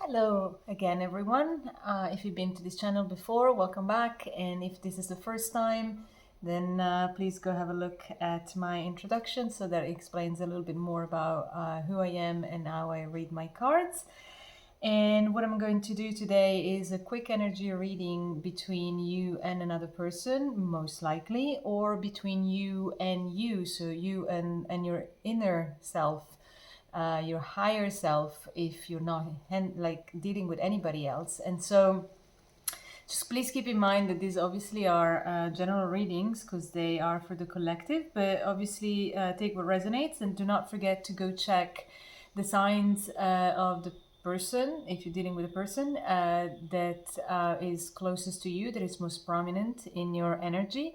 Hello again, everyone. If you've been to this channel before, welcome back. And if this is the first time, then please go have a look at my introduction so that it explains a little bit more about who I am and how I read my cards. And what I'm going to do today is a quick energy reading between you and another person, most likely, or between you and you, so you and your inner self, your higher self, if you're not like dealing with anybody else. And so just please keep in mind that these obviously are general readings because they are for the collective, but obviously take what resonates, and do not forget to go check the signs of the person, if you're dealing with a person that is closest to you, that is most prominent in your energy.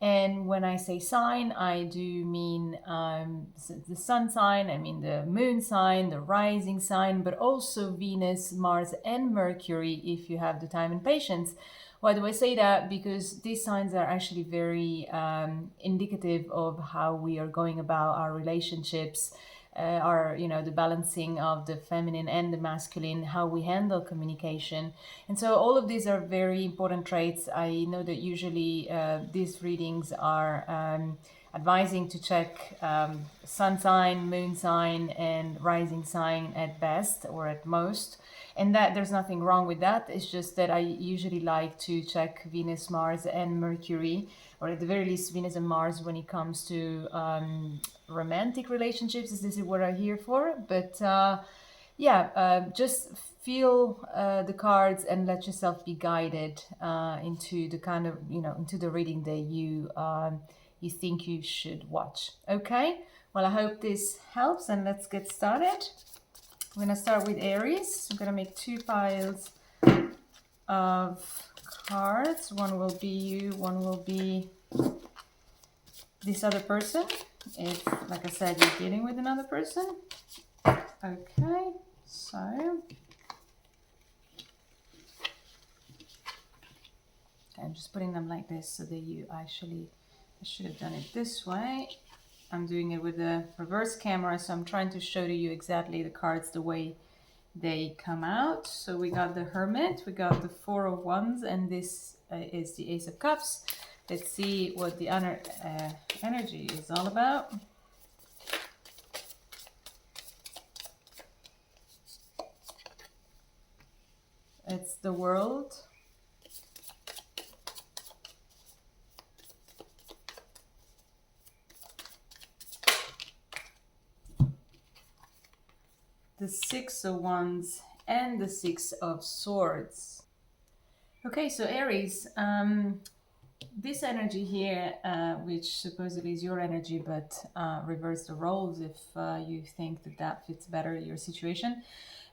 And when I say sign, I do mean the sun sign, I mean the moon sign, the rising sign, but also Venus, Mars, and Mercury if you have the time and patience. Why do I say that? Because these signs are actually very indicative of how we are going about our relationships, the balancing of the feminine and the masculine, how we handle communication. And so all of these are very important traits. I know that usually these readings are advising to check sun sign, moon sign, and rising sign at best or at most. And that there's nothing wrong with that. It's just that I usually like to check Venus, Mars, and Mercury, or at the very least Venus and Mars, when it comes to romantic relationships. This is what I'm here for. But just feel the cards and let yourself be guided into the kind of into the reading that you think you should watch. Okay. Well, I hope this helps, and let's get started. I'm going to start with Aries. I'm going to make two piles of cards. One will be you, one will be this other person. If, like I said, you're dealing with another person. Okay, so I'm just putting them like this so that you actually, I should have done it this way. I'm doing it with a reverse camera, so I'm trying to show to you exactly the cards the way they come out. So we got the Hermit, we got the Four of Wands, and this is the Ace of Cups. Let's see what the energy is all about. It's the World. The Six of Wands and the Six of Swords. Okay, so Aries, this energy here, which supposedly is your energy, but reverse the roles if you think that that fits better your situation.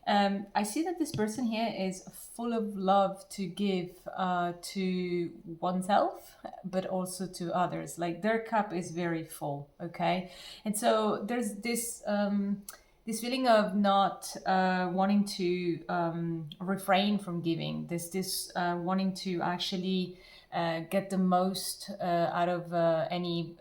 I see that this person here is full of love to give to oneself, but also to others. Like their cup is very full, okay? And so there's this this feeling of not wanting to refrain from giving. This wanting to actually get the most out of any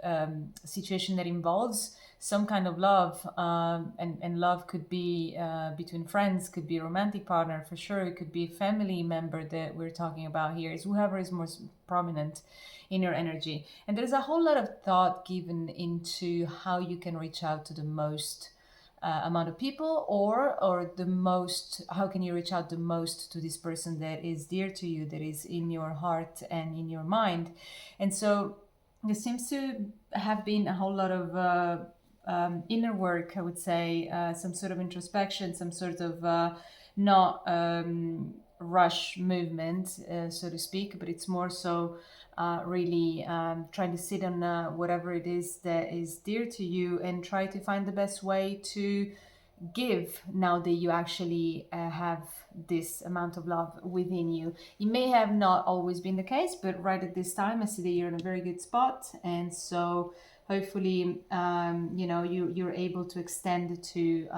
situation that involves some kind of love, and love could be between friends, could be a romantic partner for sure, it could be a family member that we're talking about here, is whoever is most prominent in your energy. And there's a whole lot of thought given into how you can reach out to the most amount of people, or the most, how can you reach out the most to this person that is dear to you, that is in your heart and in your mind. And so there seems to have been a whole lot of inner work, I would say, some sort of introspection, some sort of not rush movement, so to speak, but it's more so really trying to sit on whatever it is that is dear to you and try to find the best way to give now that you actually have this amount of love within you. It may have not always been the case, but right at this time I see that you're in a very good spot, and so hopefully you're able to extend to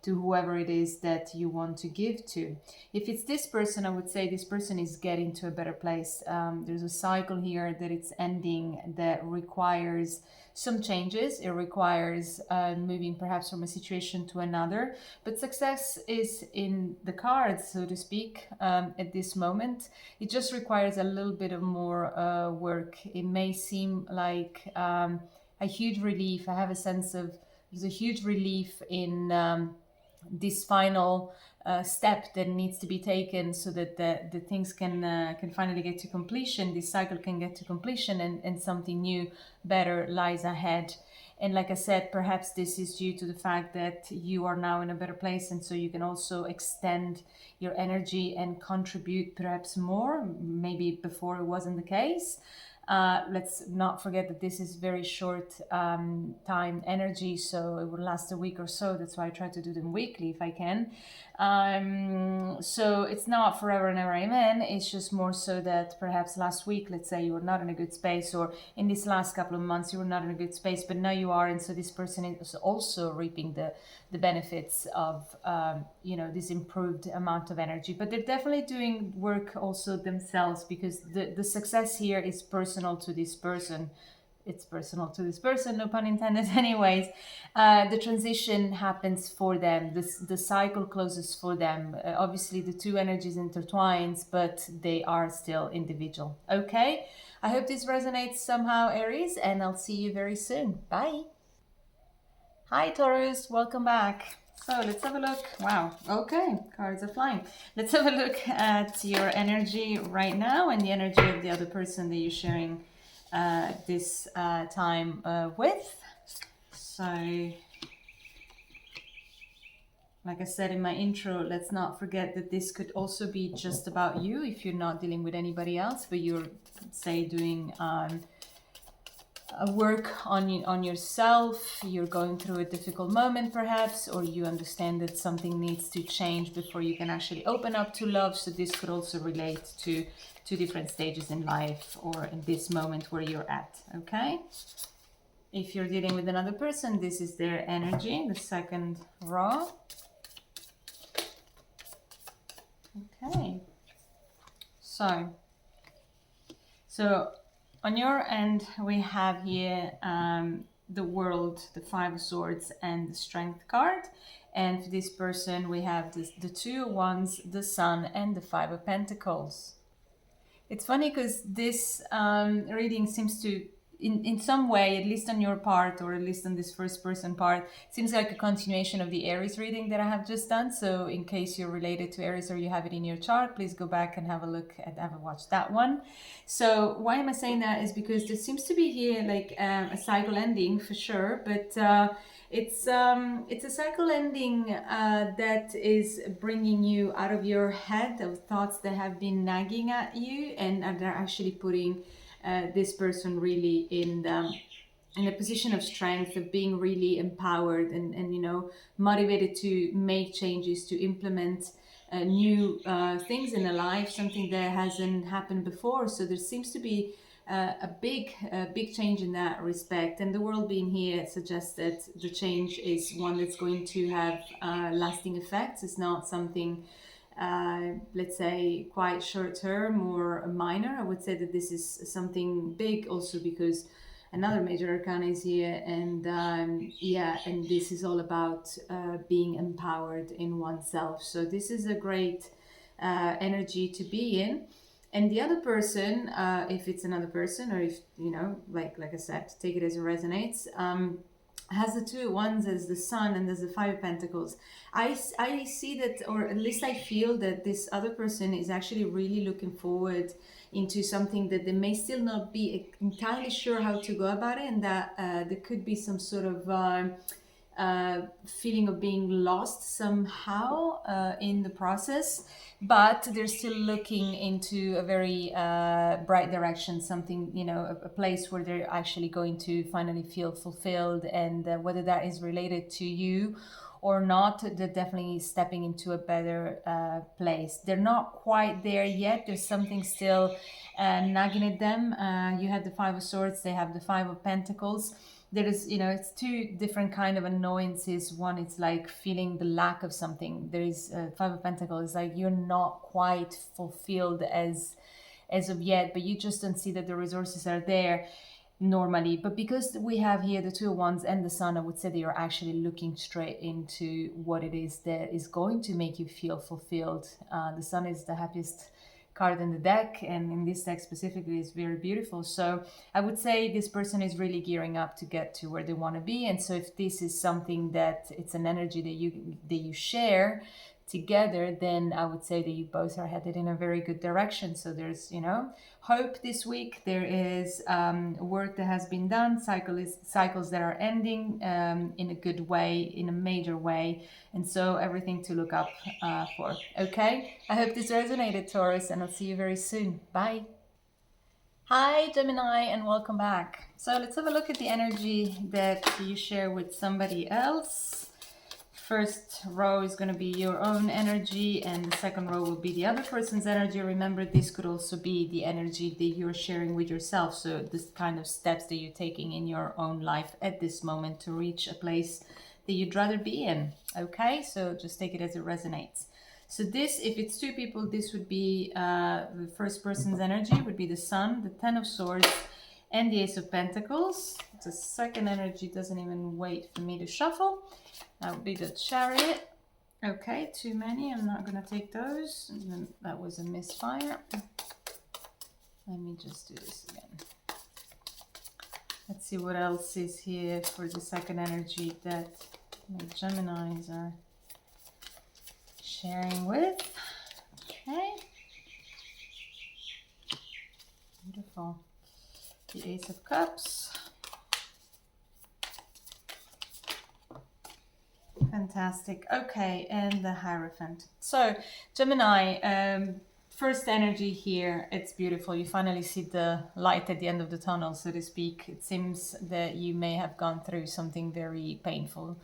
to whoever it is that you want to give to. If it's this person, I would say this person is getting to a better place. There's a cycle here that it's ending that requires some changes. It requires moving perhaps from a situation to another, but success is in the cards, so to speak, at this moment. It just requires a little bit of more work. It may seem like a huge relief. I have a sense of there's a huge relief in this final step that needs to be taken so that the things can finally get to completion. This cycle can get to completion, and something new, better lies ahead. And like I said, perhaps this is due to the fact that you are now in a better place, and so you can also extend your energy and contribute perhaps more. Maybe before it wasn't the case. Let's not forget that this is very short time energy, so it will last a week or so. That's why I try to do them weekly if I can. So it's not forever and ever amen. It's just more so that perhaps last week, let's say, you were not in a good space, or in this last couple of months you were not in a good space, but now you are, and so this person is also reaping the benefits of this improved amount of energy. But they're definitely doing work also themselves, because the success here is personal to this person. It's personal to this person, no pun intended. Anyways, the transition happens for them. The cycle closes for them. Obviously the two energies intertwines, but they are still individual. Okay, I hope this resonates somehow, Aries, and I'll see you very soon. Bye. Hi Taurus, welcome back. So let's have a look. Wow, okay, cards are flying. Let's have a look at your energy right now and the energy of the other person that you're sharing this time with. So, like I said in my intro, let's not forget that this could also be just about you if you're not dealing with anybody else, but you're, say, doing a work on yourself. You're going through a difficult moment perhaps, or you understand that something needs to change before you can actually open up to love. So this could also relate to two different stages in life, or in this moment where you're at. Okay, if you're dealing with another person, this is their energy, the second row. Okay, so on your end, we have here the World, the Five of Swords, and the Strength card. And for this person, we have the Two of Wands, the Sun, and the Five of Pentacles. It's funny because this reading seems to, in some way, at least on your part, or at least on this first person part, seems like a continuation of the Aries reading that I have just done. So in case you're related to Aries or you have it in your chart, please go back and have a look and have a watch that one. So why am I saying that is because there seems to be here like a cycle ending for sure, but it's a cycle ending that is bringing you out of your head of thoughts that have been nagging at you, and they're actually putting this person really in a position of strength, of being really empowered and motivated to make changes, to implement new things in a life, something that hasn't happened before. So there seems to be a big change in that respect, and the world being here suggests that the change is one that's going to have lasting effects. It's not something let's say quite short term or minor. I would say that this is something big, also because another major arcana is here, and and this is all about being empowered in oneself. So this is a great energy to be in. And the other person, if it's another person, or if like I said, take it as it resonates, has the Two of Wands as the Sun and as the Five of Pentacles. I see that, or at least I feel that this other person is actually really looking forward into something that they may still not be entirely sure how to go about it, and that there could be some sort of feeling of being lost somehow in the process, but they're still looking into a very bright direction, something, a place where they're actually going to finally feel fulfilled. And whether that is related to you or not, they're definitely stepping into a better place. They're not quite there yet. There's something still nagging at them. You had the Five of Swords, they have the Five of Pentacles. there is, it's two different kind of annoyances. One, it's like feeling the lack of something. There is Five of Pentacles, like you're not quite fulfilled as of yet, but you just don't see that the resources are there normally. But because we have here the Two of Wands and the Sun, I would say that you're actually looking straight into what it is that is going to make you feel fulfilled. The Sun is the happiest card in the deck, and in this deck specifically is very beautiful. So I would say this person is really gearing up to get to where they want to be. And so if this is something that it's an energy that you share together, then I would say that you both are headed in a very good direction. So there's, hope this week. There is work that has been done, cycles that are ending in a good way, in a major way. And so everything to look up for. Okay, I hope this resonated, Taurus, and I'll see you very soon. Bye. Hi, Gemini, and welcome back. So let's have a look at the energy that you share with somebody else. First row is going to be your own energy, and the second row will be the other person's energy. Remember, this could also be the energy that you're sharing with yourself. So this kind of steps that you're taking in your own life at this moment to reach a place that you'd rather be in. Okay, so just take it as it resonates. So this, if it's two people, this would be the first person's energy would be the Sun, the Ten of Swords, and the Ace of Pentacles. The second energy doesn't even wait for me to shuffle. That would be the Chariot. Okay, too many. I'm not going to take those. That was a misfire. Let me just do this again. Let's see what else is here for the second energy that my Geminis are sharing with. Okay. Beautiful. The Ace of Cups. Fantastic. Okay, and the Hierophant. So, Gemini, first energy here, it's beautiful. You finally see the light at the end of the tunnel, so to speak. It seems that you may have gone through something very painful.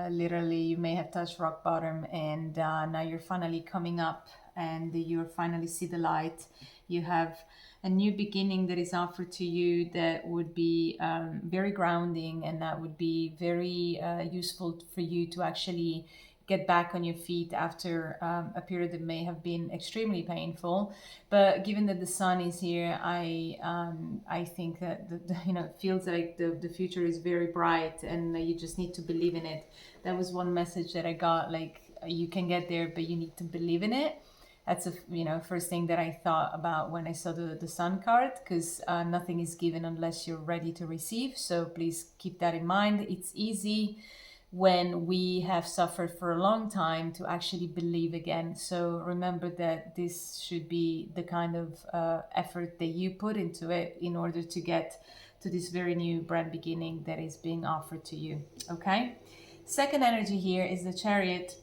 Literally, you may have touched rock bottom, and now you're finally coming up, and you finally see the light. You have a new beginning that is offered to you that would be very grounding, and that would be very useful for you to actually get back on your feet after a period that may have been extremely painful. But given that the Sun is here, I think that it feels like the future is very bright, and you just need to believe in it. That was one message that I got, like, you can get there, but you need to believe in it. That's the first thing that I thought about when I saw the Sun card, because nothing is given unless you're ready to receive. So please keep that in mind. It's easy when we have suffered for a long time to actually believe again. So remember that this should be the kind of effort that you put into it in order to get to this very new brand beginning that is being offered to you. Okay. Second energy here is the Chariot,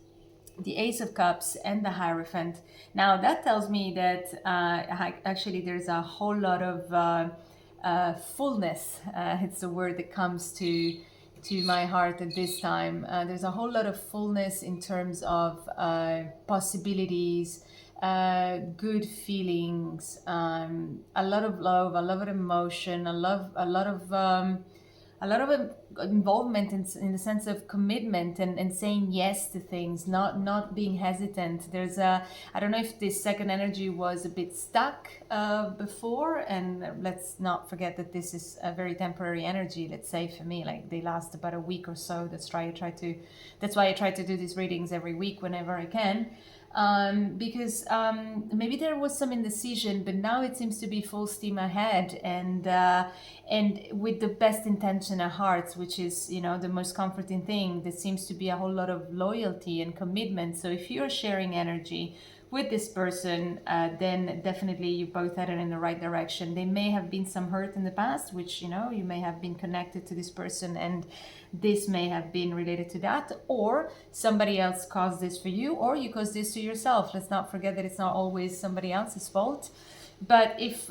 the Ace of Cups, and the Hierophant. Now that tells me that actually there's a whole lot of fullness. It's the word that comes to my heart at this time. There's a whole lot of fullness in terms of possibilities, good feelings, a lot of love, a lot of emotion, a lot of involvement in the sense of commitment and saying yes to things, not being hesitant. There's I don't know if this second energy was a bit stuck before, and let's not forget that this is a very temporary energy. Let's say for me, like, they last about a week or so. That's why I try to do these readings every week whenever I can. Because maybe there was some indecision, but now it seems to be full steam ahead, and with the best intention at heart, which is the most comforting thing. There seems to be a whole lot of loyalty and commitment. So if you're sharing energy with this person, then definitely you both headed in the right direction. There may have been some hurt in the past, which you may have been connected to this person, and this may have been related to that, or somebody else caused this for you, or you caused this to yourself. Let's not forget that it's not always somebody else's fault. But if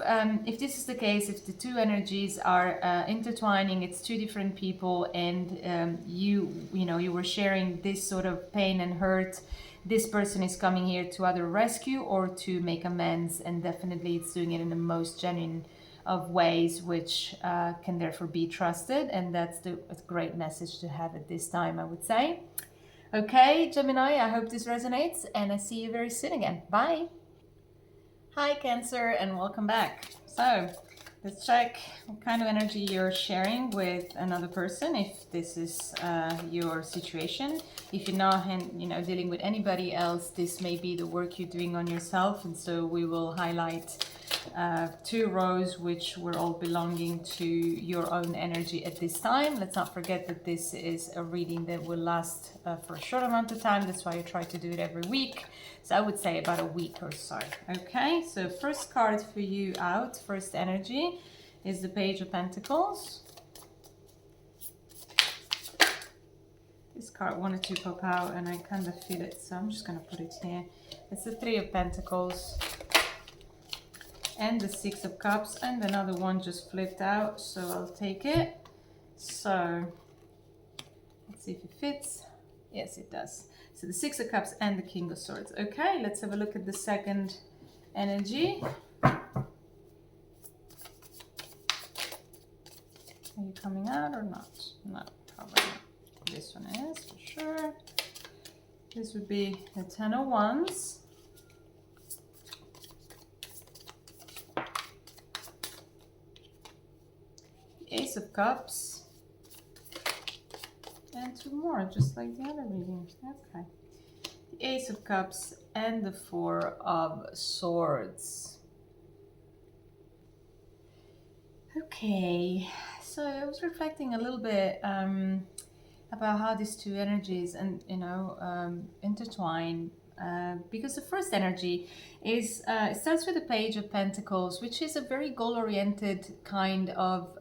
this is the case, if the two energies are intertwining, it's two different people, and you were sharing this sort of pain and hurt. This person is coming here to either rescue or to make amends, and definitely it's doing it in the most genuine of ways which can therefore be trusted, and that's a great message to have at this time, I would say. Okay, Gemini, I hope this resonates, and I see you very soon again. Bye. Hi, Cancer, and welcome back. So let's check what kind of energy you're sharing with another person, if this is your situation. If you're not, dealing with anybody else, this may be the work you're doing on yourself, and so we will highlight 2 rows which were all belonging to your own energy at this time. Let's not forget that this is a reading that will last for a short amount of time. That's why I try to do it every week. So I would say about a week or so. Okay, so first card for you out, first energy, is the Page of Pentacles. This card wanted to pop out and I kind of feel it, so I'm just going to put it here. It's the Three of Pentacles and the Six of Cups, and another one just flipped out, so I'll take it. So let's see if it fits. Yes, it does. So the Six of Cups and the King of Swords. Okay, let's have a look at the second energy. Are you coming out or not? No, probably not. This one is for sure. This would be the Ten of Wands. Ace of Cups, and 2 more, just like the other reading. Okay, the Ace of Cups and the Four of Swords. Okay, so I was reflecting a little bit about how these 2 energies intertwine. Because the first energy is it starts with the Page of Pentacles, which is a very goal-oriented kind of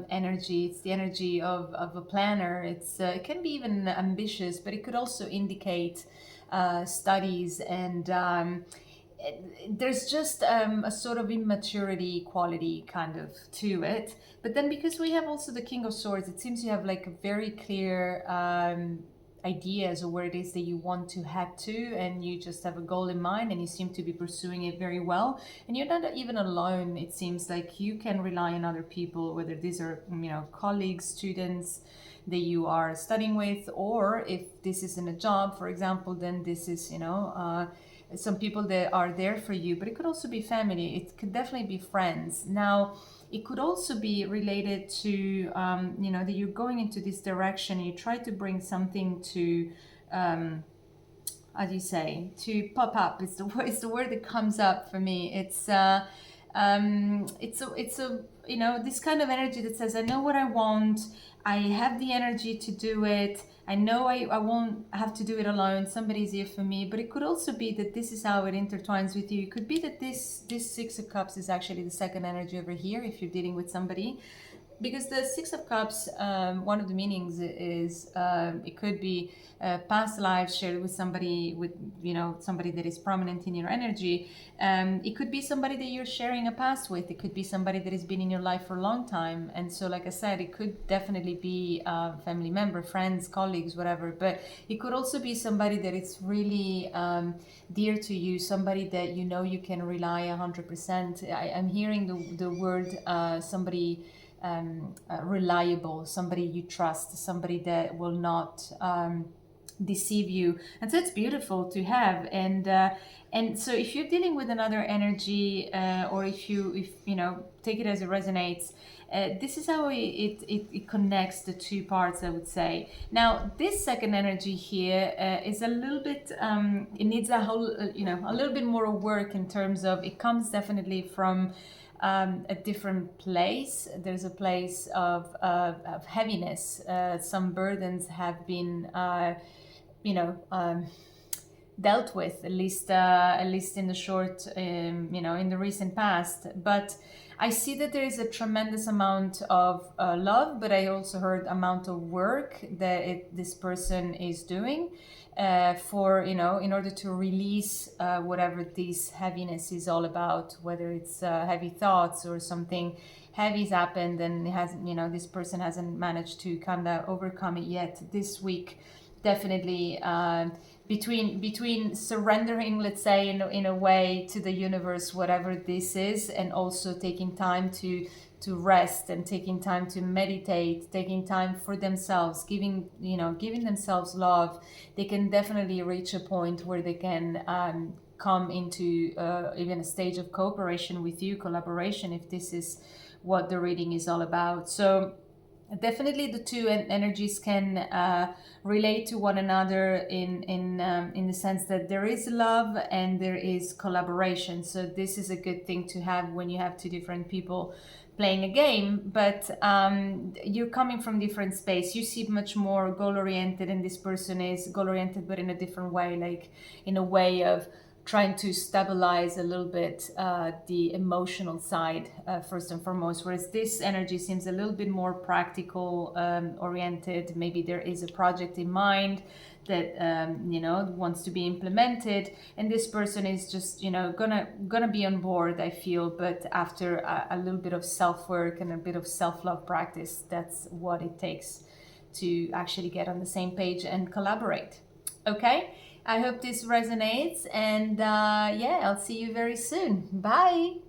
energy. It's the energy of a planner. It can be even ambitious, but it could also indicate studies, and there's just a sort of immaturity quality kind of to it. But then because we have also the King of Swords, it seems you have like a very clear ideas of where it is that you want to head to, and you just have a goal in mind and you seem to be pursuing it very well, and you're not even alone. It seems like you can rely on other people, whether these are colleagues, students that you are studying with, or if this isn't a job, for example, then this is some people that are there for you. But it could also be family, it could definitely be friends. Now it could also be related to, that you're going into this direction. You try to bring something to, how do you say, to pop up. It's the word that comes up for me. It's a this kind of energy that says, I know what I want. I have the energy to do it. I know I won't have to do it alone. Somebody's here for me. But it could also be that this is how it intertwines with you. It could be that this Six of Cups is actually the second energy over here if you're dealing with somebody. Because the Six of Cups, one of the meanings is it could be past lives shared with somebody, somebody that is prominent in your energy. It could be somebody that you're sharing a past with. It could be somebody that has been in your life for a long time. And so, like I said, it could definitely be a family member, friends, colleagues, whatever. But it could also be somebody that is really dear to you, somebody that you can rely 100%. I'm hearing the word somebody reliable, somebody you trust, somebody that will not deceive you. And so it's beautiful to have. And so if you're dealing with another energy, or if take it as it resonates, this is how it connects the 2 parts, I would say. Now this second energy here is a little bit it needs a whole a little bit more work, in terms of it comes definitely from a different place. There's a place of heaviness. Some burdens have been dealt with, at least in the short, in the recent past. But I see that there is a tremendous amount of love, but I also heard amount of work that this person is doing for, in order to release whatever this heaviness is all about, whether it's heavy thoughts or something heavy's happened and it hasn't, this person hasn't managed to kind of overcome it yet. This week definitely between surrendering, let's say, in a way to the universe, whatever this is, and also taking time to rest and taking time to meditate, taking time for themselves, giving themselves love, they can definitely reach a point where they can come into even a stage of cooperation with you, collaboration, if this is what the reading is all about. So definitely the two energies can relate to one another in the sense that there is love and there is collaboration. So this is a good thing to have when you have two different people playing a game, but you're coming from different space. You seem much more goal oriented, and this person is goal oriented, but in a different way, like in a way of trying to stabilize a little bit the emotional side first and foremost, whereas this energy seems a little bit more practical oriented. Maybe there is a project in mind that wants to be implemented, and this person is just gonna be on board, I feel, but after a little bit of self-work and a bit of self-love practice. That's what it takes to actually get on the same page and collaborate. Okay, I hope this resonates, and yeah, I'll see you very soon. Bye.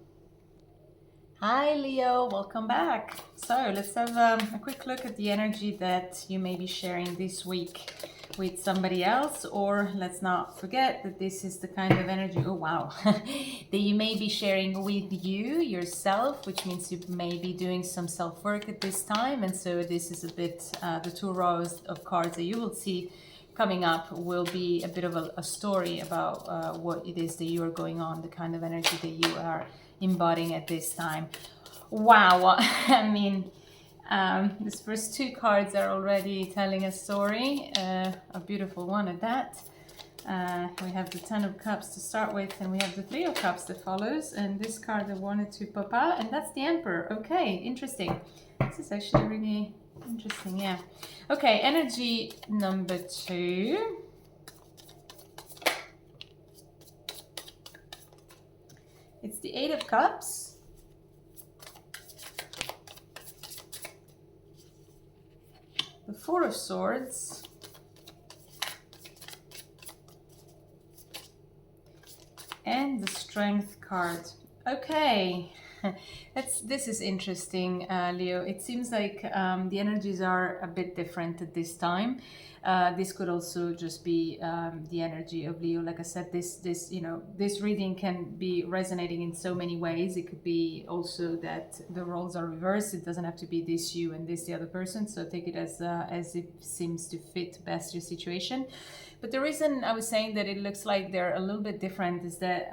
Hi Leo, welcome back. So let's have a quick look at the energy that you may be sharing this week with somebody else, or let's not forget that this is the kind of energy, oh wow, that you may be sharing with you yourself, which means you may be doing some self-work at this time. And so this is a bit the two rows of cards that you will see coming up will be a bit of a story about what it is that you are going on, the kind of energy that you are embodying at this time. Wow. I mean, these first two cards are already telling a story, a beautiful one at that. We have the Ten of Cups to start with, and we have the Three of Cups that follows, and this card I wanted to pop out, and that's the Emperor. Okay, interesting. This is actually really interesting, yeah. Okay, energy number 2. It's the Eight of Cups. The Four of Swords. And the Strength card. Okay. This is interesting, Leo. It seems like the energies are a bit different at this time. This could also just be the energy of Leo. Like I said, this reading can be resonating in so many ways. It could be also that the roles are reversed. It doesn't have to be this you and this the other person. So take it as it seems to fit best your situation. But the reason I was saying that it looks like they're a little bit different is that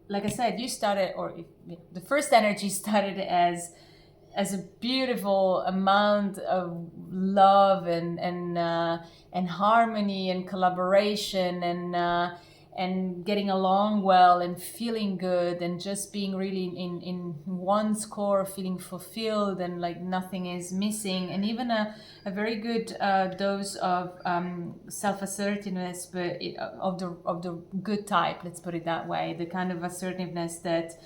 like I said, you started, or the first energy started as a beautiful amount of love and harmony and collaboration and getting along well and feeling good and just being really in one's core, feeling fulfilled and like nothing is missing, and even a very good dose of self-assertiveness, but of the good type, let's put it that way, the kind of assertiveness that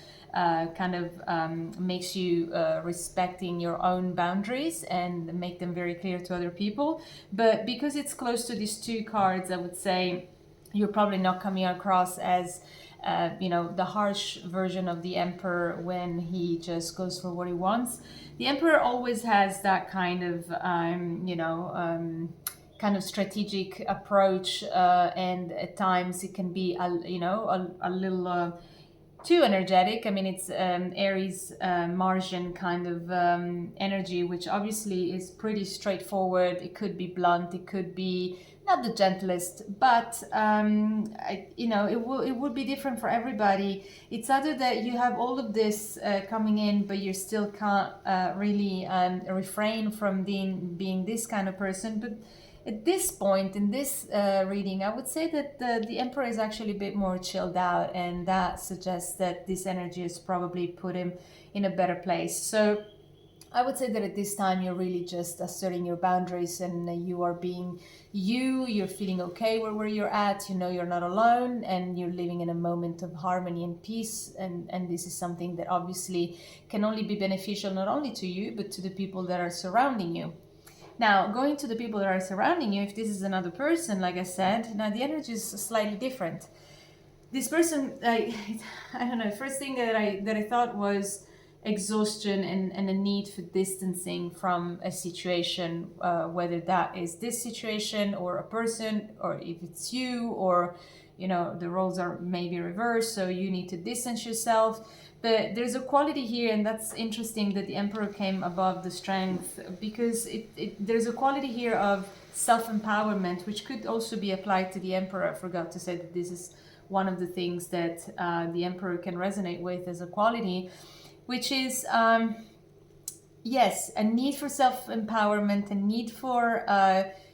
makes you respecting your own boundaries and make them very clear to other people. But because it's close to these two cards, I would say you're probably not coming across as the harsh version of the Emperor when he just goes for what he wants. The Emperor always has that kind of strategic approach, and at times it can be a little too energetic. I mean, it's Aries Martian kind of energy, which obviously is pretty straightforward. It could be blunt, it could be not the gentlest, but it would be different for everybody. It's either that you have all of this coming in, but you still can't really refrain from being this kind of person. But at this point in this reading, I would say that the Emperor is actually a bit more chilled out, and that suggests that this energy has probably put him in a better place. So I would say that at this time you're really just asserting your boundaries, and you are being you're feeling okay where you're at, you're not alone, and you're living in a moment of harmony and peace, and this is something that obviously can only be beneficial not only to you but to the people that are surrounding you. Now, going to the people that are surrounding you, if this is another person, like I said, now the energy is slightly different. This person, I don't know, first thing that I thought was exhaustion and a need for distancing from a situation, whether that is this situation or a person, or if it's you, or you know, the roles are maybe reversed, so you need to distance yourself. But there's a quality here, and that's interesting that the Emperor came above the Strength, because there's a quality here of self-empowerment, which could also be applied to the Emperor. I forgot to say that this is one of the things that the Emperor can resonate with as a quality, which is, yes, a need for self-empowerment, a need for,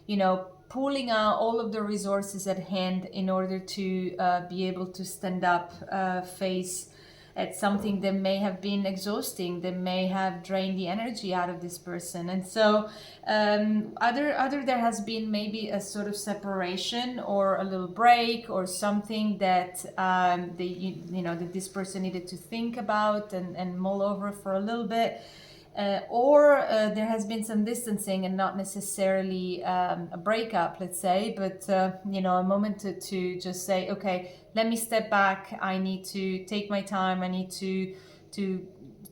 you know, pulling out all of the resources at hand in order to be able to stand up, face at something that may have been exhausting, that may have drained the energy out of this person. And so either there has been maybe a sort of separation or a little break or something that you know, that this person needed to think about and mull over for a little bit. Or there has been some distancing and not necessarily a breakup, let's say, but you know, a moment to just say, okay, let me step back. I need to take my time. I need to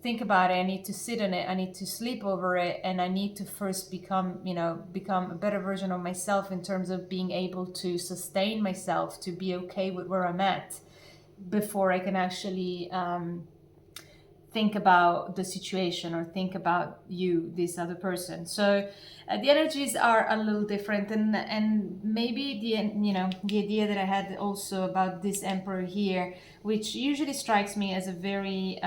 think about it. I need to sit on it. I need to sleep over it, and I need to first become a better version of myself in terms of being able to sustain myself, to be okay with where I'm at, before I can actually think about the situation or think about you, this other person. So the energies are a little different, and maybe the idea that I had also about this Emperor here, which usually strikes me as a very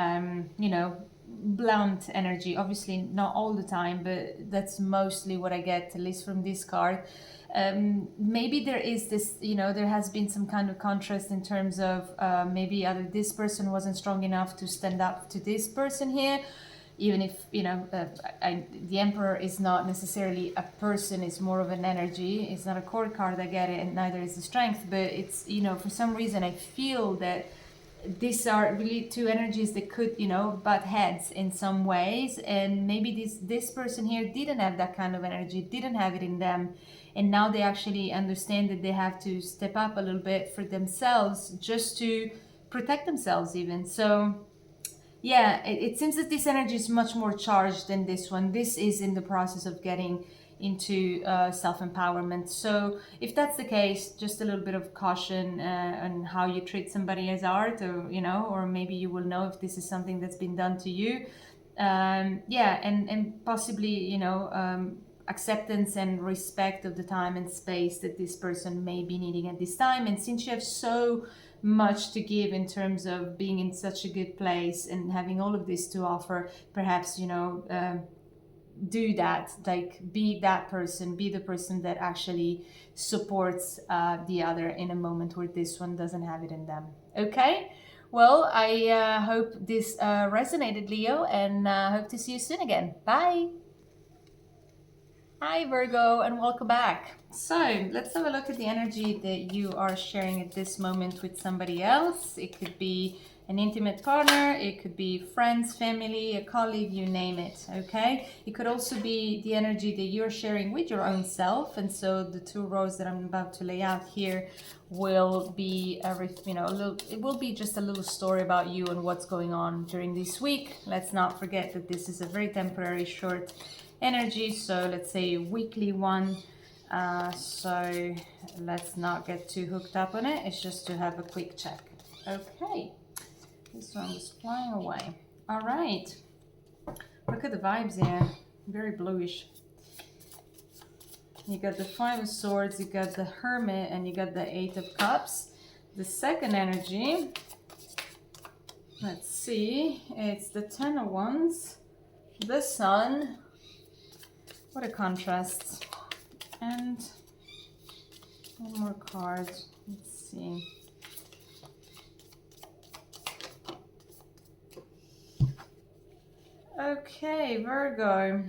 you know, blunt energy. Obviously not all the time, but that's mostly what I get, at least from this card. Maybe there is this, you know, there has been some kind of contrast in terms of maybe either this person wasn't strong enough to stand up to this person here, even if, you know, the Emperor is not necessarily a person, it's more of an energy. It's not a court card, I get it, and neither is the Strength, but it's, you know, for some reason I feel that these are really two energies that could, you know, butt heads in some ways, and maybe this person here didn't have that kind of energy, didn't have it in them, and now they actually understand that they have to step up a little bit for themselves, just to protect themselves even. So yeah, it seems that this energy is much more charged than this one. This is in the process of getting into self-empowerment. So if that's the case, just a little bit of caution on how you treat somebody as art, or, you know, or maybe you will know if this is something that's been done to you. Yeah, and possibly, you know, acceptance and respect of the time and space that this person may be needing at this time. And since you have so much to give in terms of being in such a good place and having all of this to offer, perhaps, you know, do that, like be that person, be the person that actually supports the other in a moment where this one doesn't have it in them. Okay, well, I hope this resonated, Leo, and hope to see you soon again. Bye. Hi Virgo, and welcome back. So let's have a look at the energy that you are sharing at this moment with somebody else. It could be an intimate partner, it could be friends, family, a colleague, you name it, okay? It could also be the energy that you're sharing with your own self, and so the two rows that I'm about to lay out here will be it will be just a little story about you and what's going on during this week. Let's not forget that this is a very temporary, short energy, so let's say a weekly one. So let's not get too hooked up on it. It's just to have a quick check. Okay, this one is flying away. All right, look at the vibes here, very bluish. You got the Five of Swords, you got the Hermit, and you got the Eight of Cups. The second energy, let's see, it's the Ten of Wands, the Sun. What a contrast. And one more card. Let's see. Okay, Virgo.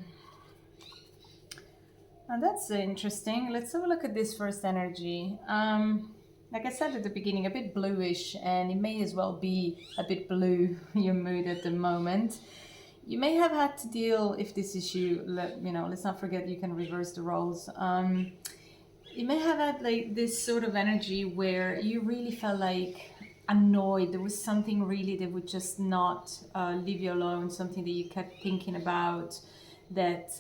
Now that's interesting. Let's have a look at this first energy. Like I said at the beginning, a bit bluish, and it may as well be a bit blue, your mood at the moment. you may have had to deal, if this issue, let's not forget you can reverse the roles. You may have had like this sort of energy where you really felt like annoyed. There was something really that would just not leave you alone, something that you kept thinking about that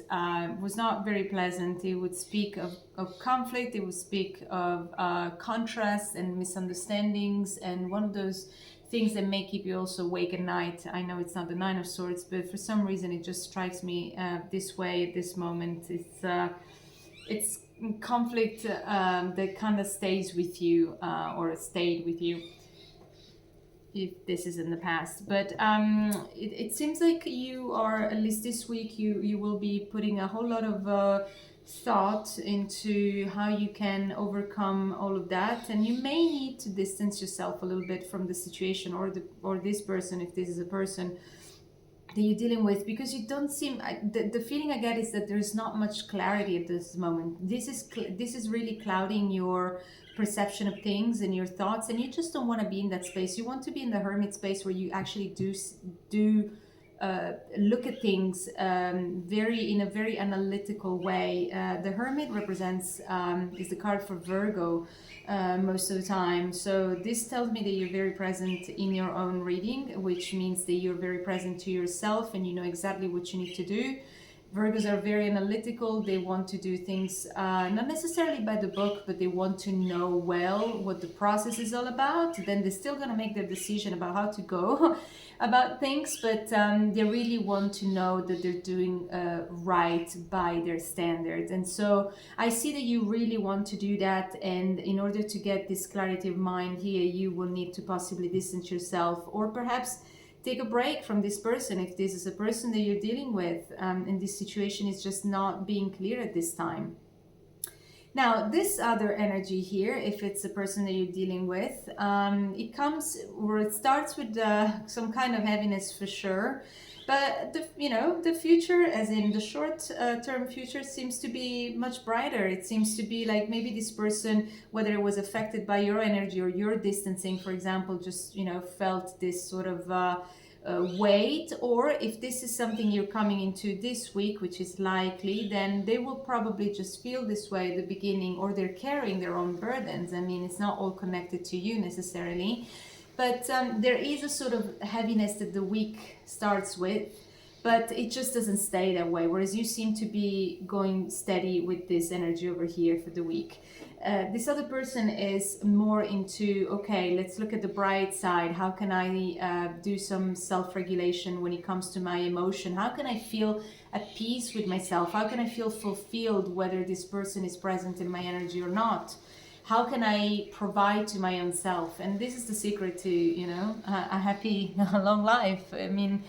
was not very pleasant. It would speak of conflict, it would speak of contrast and misunderstandings, and one of those things that may keep you also awake at night. I know it's not the Nine of Swords, but for some reason it just strikes me this way at this moment. It's conflict that kind of stays with you or stayed with you, if this is in the past. But it seems like you are, at least this week, you will be putting a whole lot of thought into how you can overcome all of that, and you may need to distance yourself a little bit from the situation or this person, if this is a person that you're dealing with, because you don't seem, the feeling I get is that there's not much clarity at this moment. This is really clouding your perception of things and your thoughts, and you just don't want to be in that space. You want to be in the hermit space where you actually do look at things in a very analytical way. The hermit represents is the card for Virgo most of the time. So this tells me that you're very present in your own reading, which means that you're very present to yourself and you know exactly what you need to do. Virgos are very analytical. They want to do things not necessarily by the book, but they want to know well what the process is all about. Then they're still going to make their decision about how to go about things, but they really want to know that they're doing right by their standards. And so I see that you really want to do that, and in order to get this clarity of mind here, you will need to possibly distance yourself, or perhaps take a break from this person if this is a person that you're dealing with, and this situation is just not being clear at this time. Now, this other energy here, if it's a person that you're dealing with, it starts with some kind of heaviness for sure. But the future, as in the short-term future, seems to be much brighter. It seems to be like maybe this person, whether it was affected by your energy or your distancing, for example, just felt this sort of weight, or if this is something you're coming into this week, which is likely, then they will probably just feel this way at the beginning, or they're carrying their own burdens. I mean, it's not all connected to you necessarily. But there is a sort of heaviness that the week starts with, but it just doesn't stay that way. Whereas you seem to be going steady with this energy over here for the week. This other person is more into, okay, let's look at the bright side. How can I do some self-regulation when it comes to my emotion? How can I feel at peace with myself? How can I feel fulfilled whether this person is present in my energy or not? How can I provide to my own self? And this is the secret to, a happy, long life. I mean,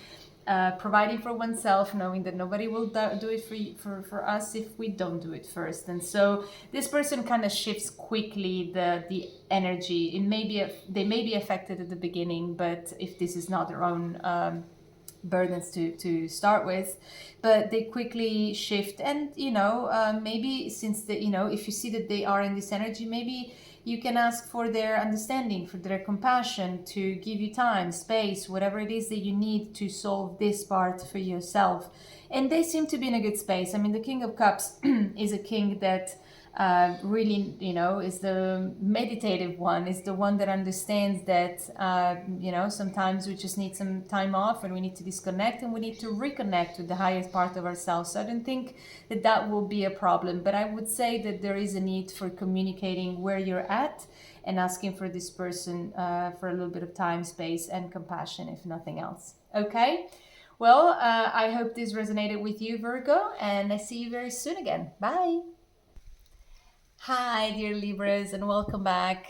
providing for oneself, knowing that nobody will do it for us if we don't do it first. And so this person kind of shifts quickly the energy. They may be affected at the beginning, but if this is not their own burdens to start with, but they quickly shift. And maybe since if you see that they are in this energy, maybe you can ask for their understanding, for their compassion, to give you time, space, whatever it is that you need to solve this part for yourself. And they seem to be in a good space. I mean, the King of Cups is a king that really, is the meditative one, is the one that understands that, sometimes we just need some time off and we need to disconnect and we need to reconnect with the highest part of ourselves. So I don't think that will be a problem, but I would say that there is a need for communicating where you're at and asking for this person for a little bit of time, space, and compassion, if nothing else. Okay? Well, I hope this resonated with you, Virgo, and I see you very soon again. Bye! Hi, dear Libras, and welcome back.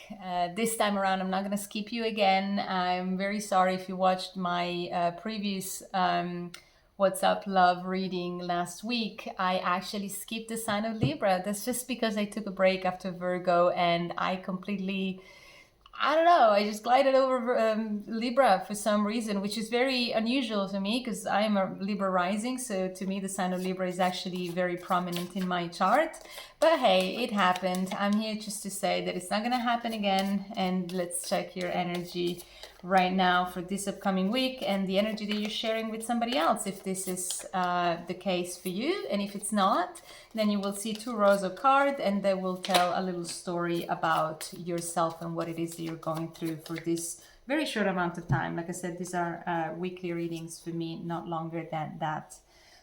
This time around, I'm not going to skip you again. I'm very sorry if you watched my previous What's Up Love reading last week. I actually skipped the sign of Libra. That's just because I took a break after Virgo, and I I don't know, I just glided over Libra for some reason, which is very unusual to me because I am a Libra rising. So to me, the sign of Libra is actually very prominent in my chart. But hey, it happened. I'm here just to say that it's not going to happen again. And let's check your energy right now for this upcoming week and the energy that you're sharing with somebody else, if this is the case for you. And if it's not, then you will see two rows of cards and they will tell a little story about yourself and what it is that you're going through for this very short amount of time. Like I said, these are weekly readings for me, not longer than that.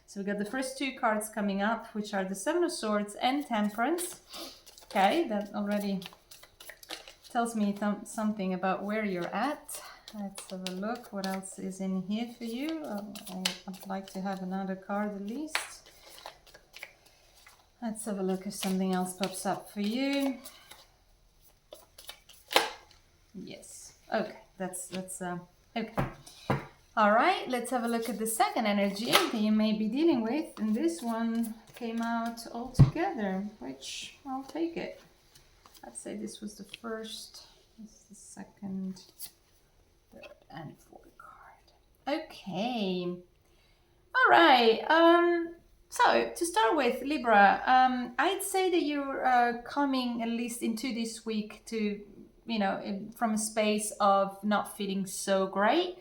So we got the first two cards coming up, which are the Seven of Swords and Temperance. Okay, that already tells me something about where you're at. Let's have a look. What else is in here for you? I'd like to have another card at least. Let's have a look if something else pops up for you. Yes. Okay. That's okay. All right. Let's have a look at the second energy that you may be dealing with. And this one came out all together, which I'll take it. I'd say this was the first, this is the second, third, and fourth card. Okay. All right. So to start with, Libra, I'd say that you're coming at least into this week to, from a space of not feeling so great.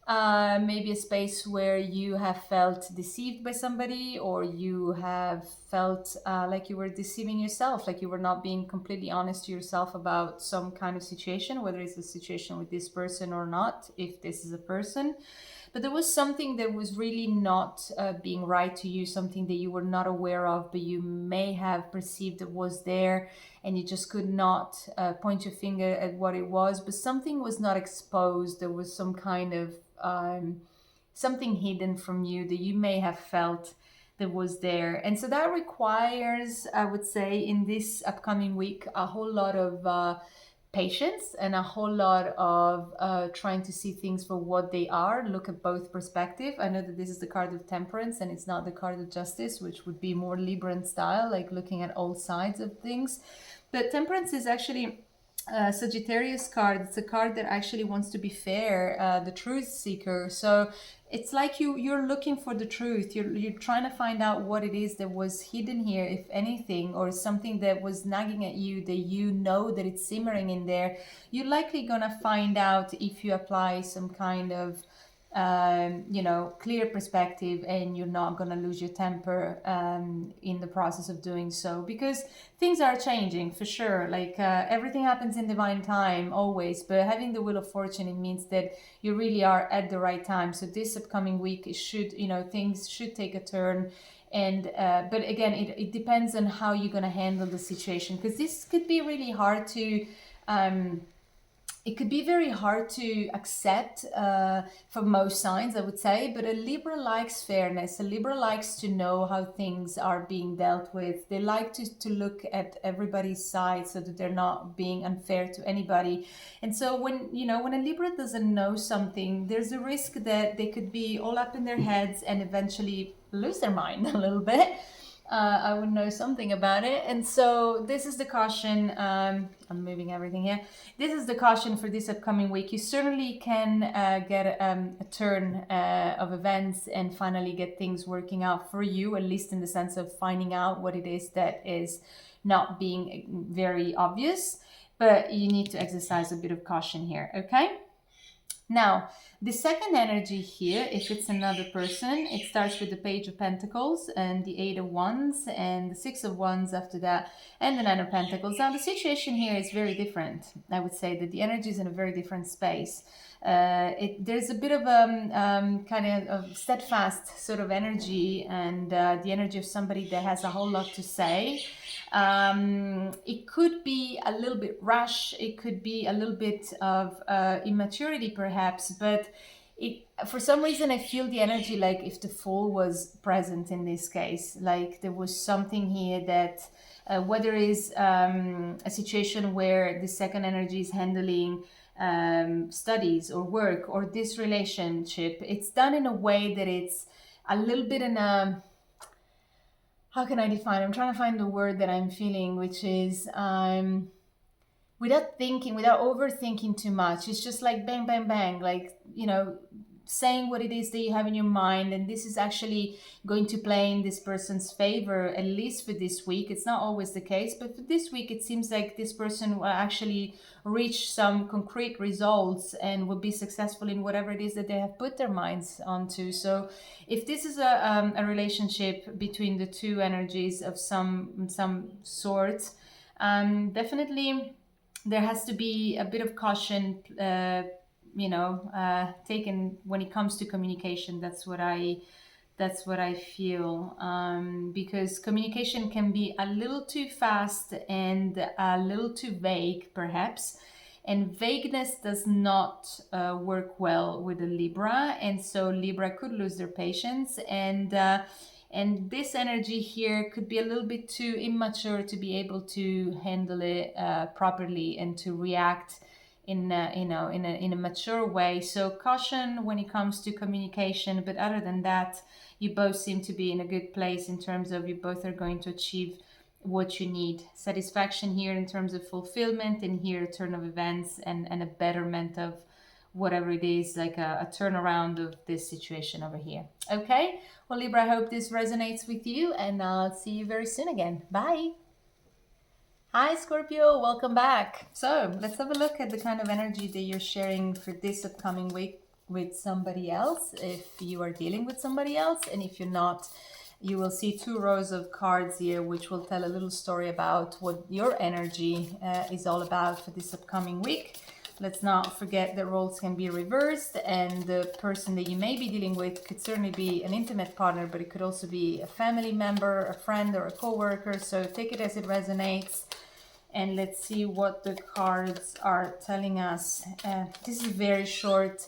Maybe a space where you have felt deceived by somebody, or you have felt like you were deceiving yourself, like you were not being completely honest to yourself about some kind of situation, whether it's a situation with this person or not, if this is a person. But there was something that was really not being right to you, something that you were not aware of, but you may have perceived that was there, and you just could not point your finger at what it was, but something was not exposed. There was some kind of something hidden from you that you may have felt that was there. And so that requires, I would say, in this upcoming week, a whole lot of patience and a whole lot of trying to see things for what they are, look at both perspective. I know that this is the card of Temperance and it's not the card of Justice, which would be more Libran style, like looking at all sides of things. But Temperance is actually Sagittarius card. It's a card that actually wants to be fair, the truth seeker. So it's like you're looking for the truth. You're trying to find out what it is that was hidden here, if anything, or something that was nagging at you that you know that it's simmering in there. You're likely gonna find out if you apply some kind of clear perspective, and you're not going to lose your temper in the process of doing so, because things are changing for sure. Like everything happens in divine time always, but having the Wheel of Fortune, it means that you really are at the right time. So this upcoming week, it should, things should take a turn. And but again, it depends on how you're going to handle the situation, because this could be really hard to it could be very hard to accept for most signs, I would say, but a Libra likes fairness. A Libra likes to know how things are being dealt with. They like to look at everybody's side so that they're not being unfair to anybody. And so when a Libra doesn't know something, there's a risk that they could be all up in their heads and eventually lose their mind a little bit. I would know something about it. And so this is the caution. I'm moving everything here. This is the caution for this upcoming week. You certainly can get a turn of events and finally get things working out for you, at least in the sense of finding out what it is that is not being very obvious. But you need to exercise a bit of caution here, okay? Now, the second energy here, if it's another person, it starts with the Page of Pentacles and the Eight of Wands and the Six of Wands after that, and the Nine of Pentacles. Now, the situation here is very different. I would say that the energy is in a very different space. There's a bit of kind of steadfast sort of energy, and the energy of somebody that has a whole lot to say. It could be a little bit rash, it could be a little bit of immaturity perhaps, but for some reason I feel the energy like if the Fool was present in this case, like there was something here that whether it's a situation where the second energy is handling studies or work or this relationship, it's done in a way that it's a little bit in a, how can I define? I'm trying to find the word that I'm feeling, which is without thinking, without overthinking too much. It's just like bang, bang, bang, like, you know, saying what it is that you have in your mind. And this is actually going to play in this person's favor, at least for this week. It's not always the case, but for this week, it seems like this person will actually reach some concrete results and will be successful in whatever it is that they have put their minds onto. So if this is a relationship between the two energies of some sort, definitely there has to be a bit of caution, taken when it comes to communication. That's what I feel, because communication can be a little too fast and a little too vague, perhaps. And vagueness does not work well with a Libra, and so Libra could lose their patience, and this energy here could be a little bit too immature to be able to handle it properly and to react in a mature way. So caution when it comes to communication, but other than that, you both seem to be in a good place in terms of you both are going to achieve what you need. Satisfaction here in terms of fulfillment, and here a turn of events and a betterment of whatever it is, like a turnaround of this situation over here. Okay, well, Libra, I hope this resonates with you, and I'll see you very soon again. Bye. Hi, Scorpio, welcome back. So let's have a look at the kind of energy that you're sharing for this upcoming week with somebody else, if you are dealing with somebody else. And if you're not, you will see 2 rows of cards here, which will tell a little story about what your energy is all about for this upcoming week. Let's not forget that roles can be reversed, and the person that you may be dealing with could certainly be an intimate partner, but it could also be a family member, a friend, or a co-worker. So take it as it resonates. And let's see what the cards are telling us. This is very short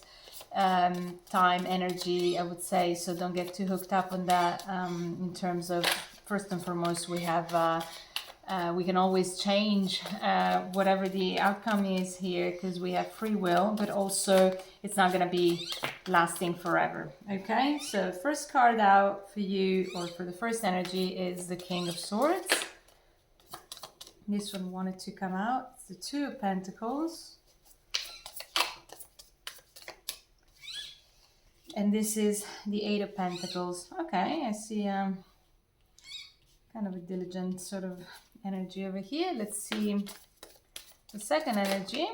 time energy, I would say, so don't get too hooked up on that. In terms of, first and foremost, we have we can always change whatever the outcome is here, because we have free will, but also it's not going to be lasting forever. Okay, so first card out for you, or for the first energy, is the King of Swords. This one wanted to come out. It's the 2 of Pentacles. And this is the 8 of Pentacles. Okay, I see kind of a diligent sort of energy over here. Let's see the second energy.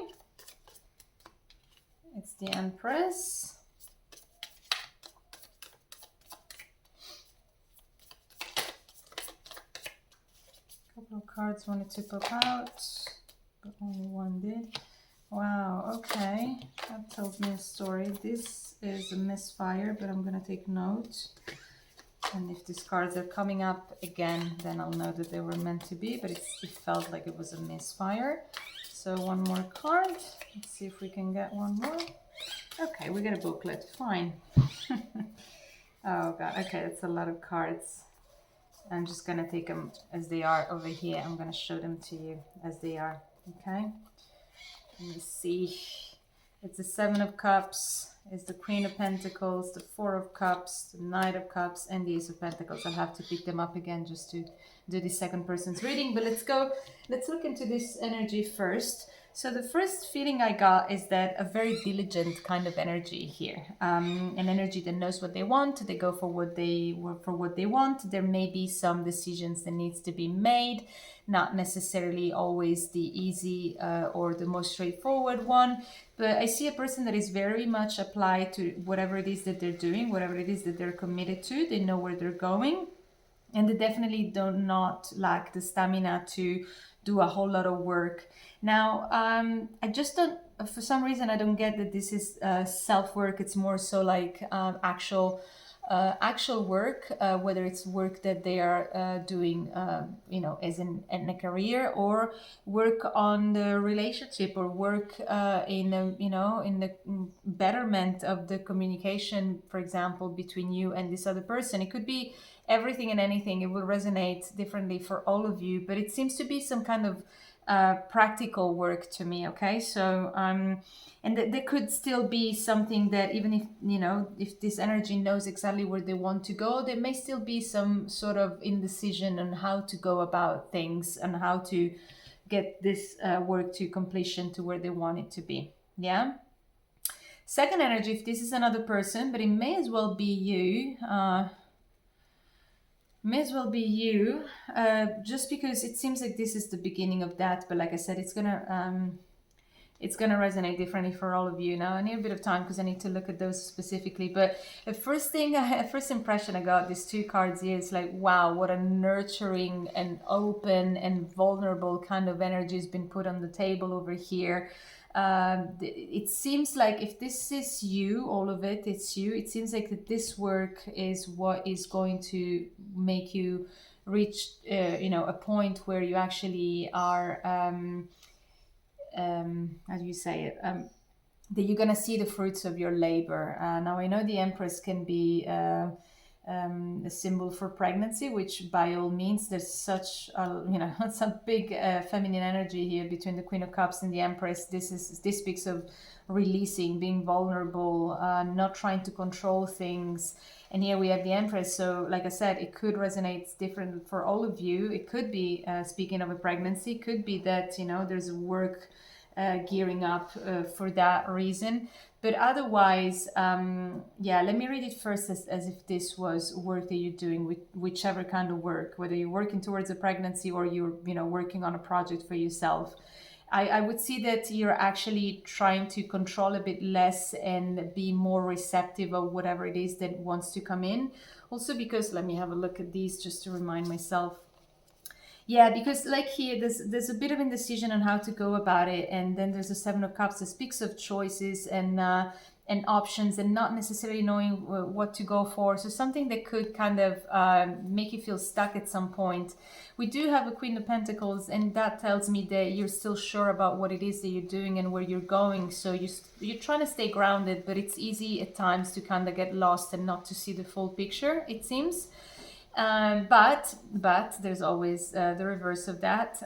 It's the Empress. Couple of cards wanted to pop out, but only one did. Wow, okay, that tells me a story. This is a misfire, but I'm gonna take note. And if these cards are coming up again, then I'll know that they were meant to be, but it felt like it was a misfire. So one more card. Let's see if we can get one more. Okay, we get a booklet, fine. Oh God, okay, that's a lot of cards. I'm just gonna take them as they are over here. I'm gonna show them to you as they are, okay? Let me see. It's the 7 of Cups, it's the Queen of Pentacles, the 4 of Cups, the Knight of Cups, and the Ace of Pentacles. I'll have to pick them up again just to do the second person's reading, but let's look into this energy first. So the first feeling I got is that a very diligent kind of energy here, an energy that knows what they want. They go for what they want. There may be some decisions that needs to be made, not necessarily always the easy or the most straightforward one. But I see a person that is very much applied to whatever it is that they're doing, whatever it is that they're committed to. They know where they're going, and they definitely do not lack the stamina to do a whole lot of work. Now, I just don't, for some reason, I don't get that this is self-work. It's more so like actual work, whether it's work that they are doing, as in a career, or work on the relationship, or work in the betterment of the communication, for example, between you and this other person. It could be everything and anything. It will resonate differently for all of you, but it seems to be some kind of practical work to me. Okay, so and there could still be something that, even if if this energy knows exactly where they want to go, there may still be some sort of indecision on how to go about things and how to get this work to completion to where they want it to be. Yeah. Second energy, if this is another person, but it may as well be you. Just because it seems like this is the beginning of that. But like I said, it's gonna resonate differently for all of you. Now I need a bit of time because I need to look at those specifically. But the first impression I got, these two cards here, is like, wow, what a nurturing and open and vulnerable kind of energy has been put on the table over here. It seems like if this is you, all of it, it's you. It seems like that this work is what is going to make you reach, a point where you actually are, how do you say it? That you're gonna see the fruits of your labor. Now I know the Empress can be a symbol for pregnancy, which by all means, there's such some big feminine energy here between the Queen of Cups and the Empress. This speaks of releasing, being vulnerable, not trying to control things. And here we have the Empress. So like I said, it could resonate different for all of you. It could be, speaking of a pregnancy, could be that, there's work gearing up for that reason. But otherwise, let me read it first as if this was work that you're doing, with whichever kind of work, whether you're working towards a pregnancy or you're, working on a project for yourself. I would see that you're actually trying to control a bit less and be more receptive of whatever it is that wants to come in. Also because, let me have a look at these just to remind myself. Yeah, because like here, there's a bit of indecision on how to go about it, and then there's the Seven of Cups that speaks of choices and options, and not necessarily knowing what to go for. So something that could kind of make you feel stuck at some point. We do have a Queen of Pentacles, and that tells me that you're still sure about what it is that you're doing and where you're going. So you're trying to stay grounded, but it's easy at times to kind of get lost and not to see the full picture, it seems. But there's always the reverse of that.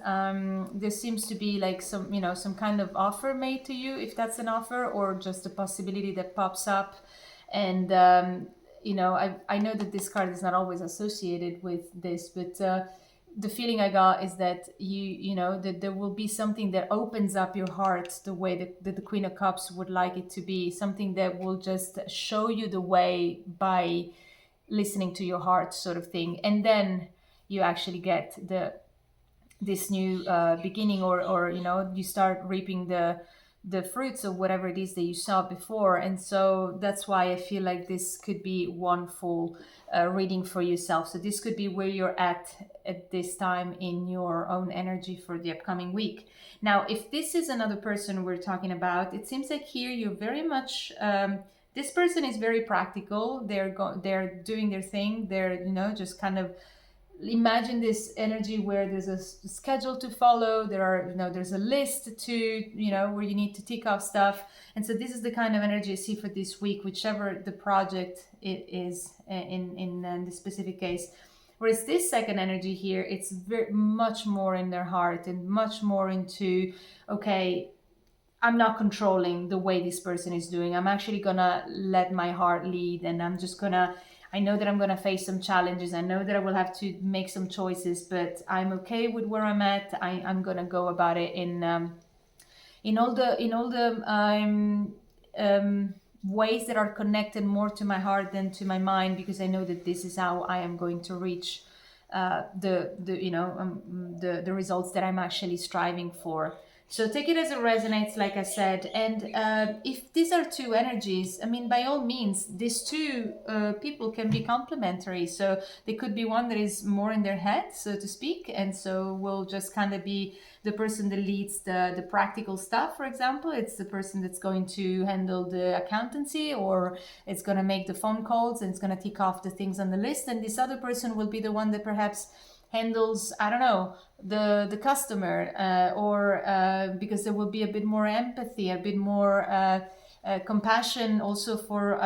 There seems to be like some kind of offer made to you, if that's an offer, or just a possibility that pops up. And I know that this card is not always associated with this, but the feeling I got is that that there will be something that opens up your heart the way that the Queen of Cups would like it to be, something that will just show you the way by listening to your heart, sort of thing. And then you actually get this new beginning, or you start reaping the fruits of whatever it is that you saw before. And so that's why I feel like this could be one full reading for yourself. So this could be where you're at this time in your own energy for the upcoming week. Now, if this is another person we're talking about, it seems like here you're very much this person is very practical. They're doing their thing. They're just kind of, imagine this energy where there's a schedule to follow. There's a list to where you need to tick off stuff. And so this is the kind of energy I see for this week, whichever the project it is in this specific case. Whereas this second energy here, it's very much more in their heart and much more into, okay, I'm not controlling the way this person is doing. I'm actually gonna let my heart lead, and I know that I'm gonna face some challenges. I know that I will have to make some choices, but I'm okay with where I'm at. I'm gonna go about it in all the ways that are connected more to my heart than to my mind, because I know that this is how I am going to reach the results that I'm actually striving for. So take it as it resonates, like I said. And if these are two energies, I mean, by all means, these two people can be complementary. So there could be one that is more in their head, so to speak, and so will just kind of be the person that leads the practical stuff. For example, it's the person that's going to handle the accountancy, or it's going to make the phone calls, and it's going to tick off the things on the list. And this other person will be the one that perhaps handles, I don't know, the customer, or because there will be a bit more empathy, a bit more compassion also for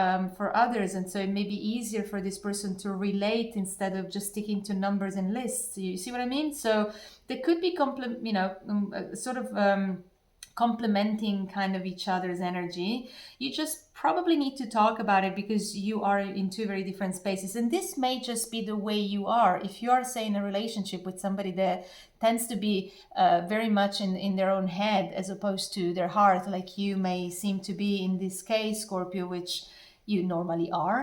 others, and so it may be easier for this person to relate instead of just sticking to numbers and lists. You see what I mean? So there could be complementing kind of each other's energy. You just probably need to talk about it because you are in two very different spaces, and this may just be the way you are. If you are, say, in a relationship with somebody that tends to be very much in their own head as opposed to their heart, like you may seem to be in this case, Scorpio, which you normally are,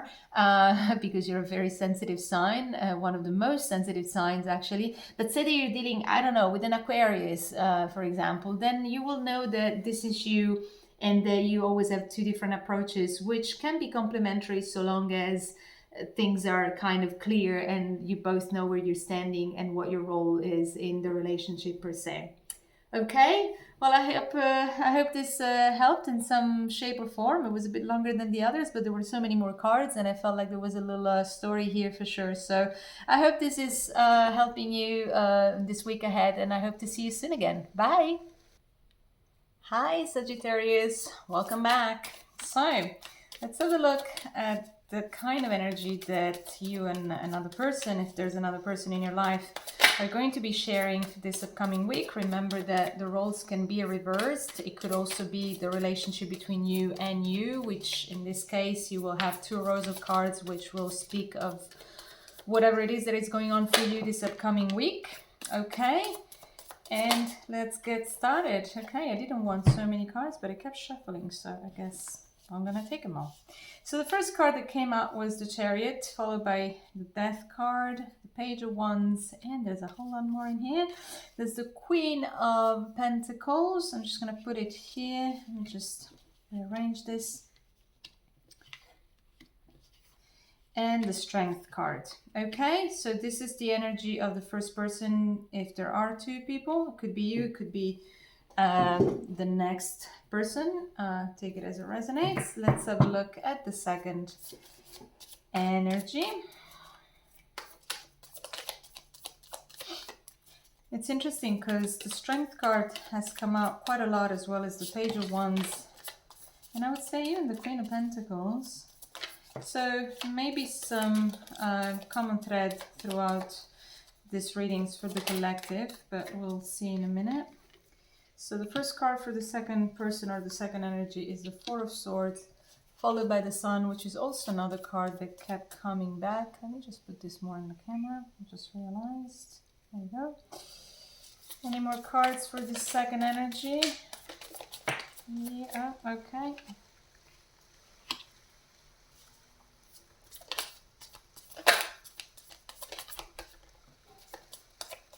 because you're a very sensitive sign, one of the most sensitive signs actually. But say that you're dealing, I don't know, with an Aquarius, for example, then you will know that this is you, and that you always have two different approaches, which can be complementary so long as things are kind of clear and you both know where you're standing and what your role is in the relationship per se. Okay, well, I hope this helped in some shape or form. It was a bit longer than the others, but there were so many more cards, and I felt like there was a little story here for sure. So I hope this is helping you this week ahead, and I hope to see you soon again. Bye. Hi, Sagittarius. Welcome back. So let's have a look at the kind of energy that you and another person, if there's another person in your life, are going to be sharing this upcoming week. Remember that the roles can be reversed. It could also be the relationship between you and you, which in this case you will have two rows of cards which will speak of whatever it is that is going on for you this upcoming week. Okay, and let's get started. Okay, I didn't want so many cards, but I kept shuffling, so I guess I'm gonna take them all. So the first card that came out was the Chariot, followed by the Death card, the Page of Wands, and there's a whole lot more in here. There's the Queen of Pentacles. I'm just gonna put it here and just rearrange this. And the Strength card. Okay, so this is the energy of the first person. If there are two people, it could be you, it could be the next person. Take it as it resonates. Let's have a look at the second energy. It's interesting because the Strength card has come out quite a lot, as well as the Page of Wands, and I would say even the Queen of Pentacles. So maybe some common thread throughout these readings for the collective, but we'll see in a minute. So the first card for the second person or the second energy is the Four of Swords, followed by the Sun, which is also another card that kept coming back. Let me just put this more in the camera. I just realized. There we go. Any more cards for the second energy? Yeah, okay.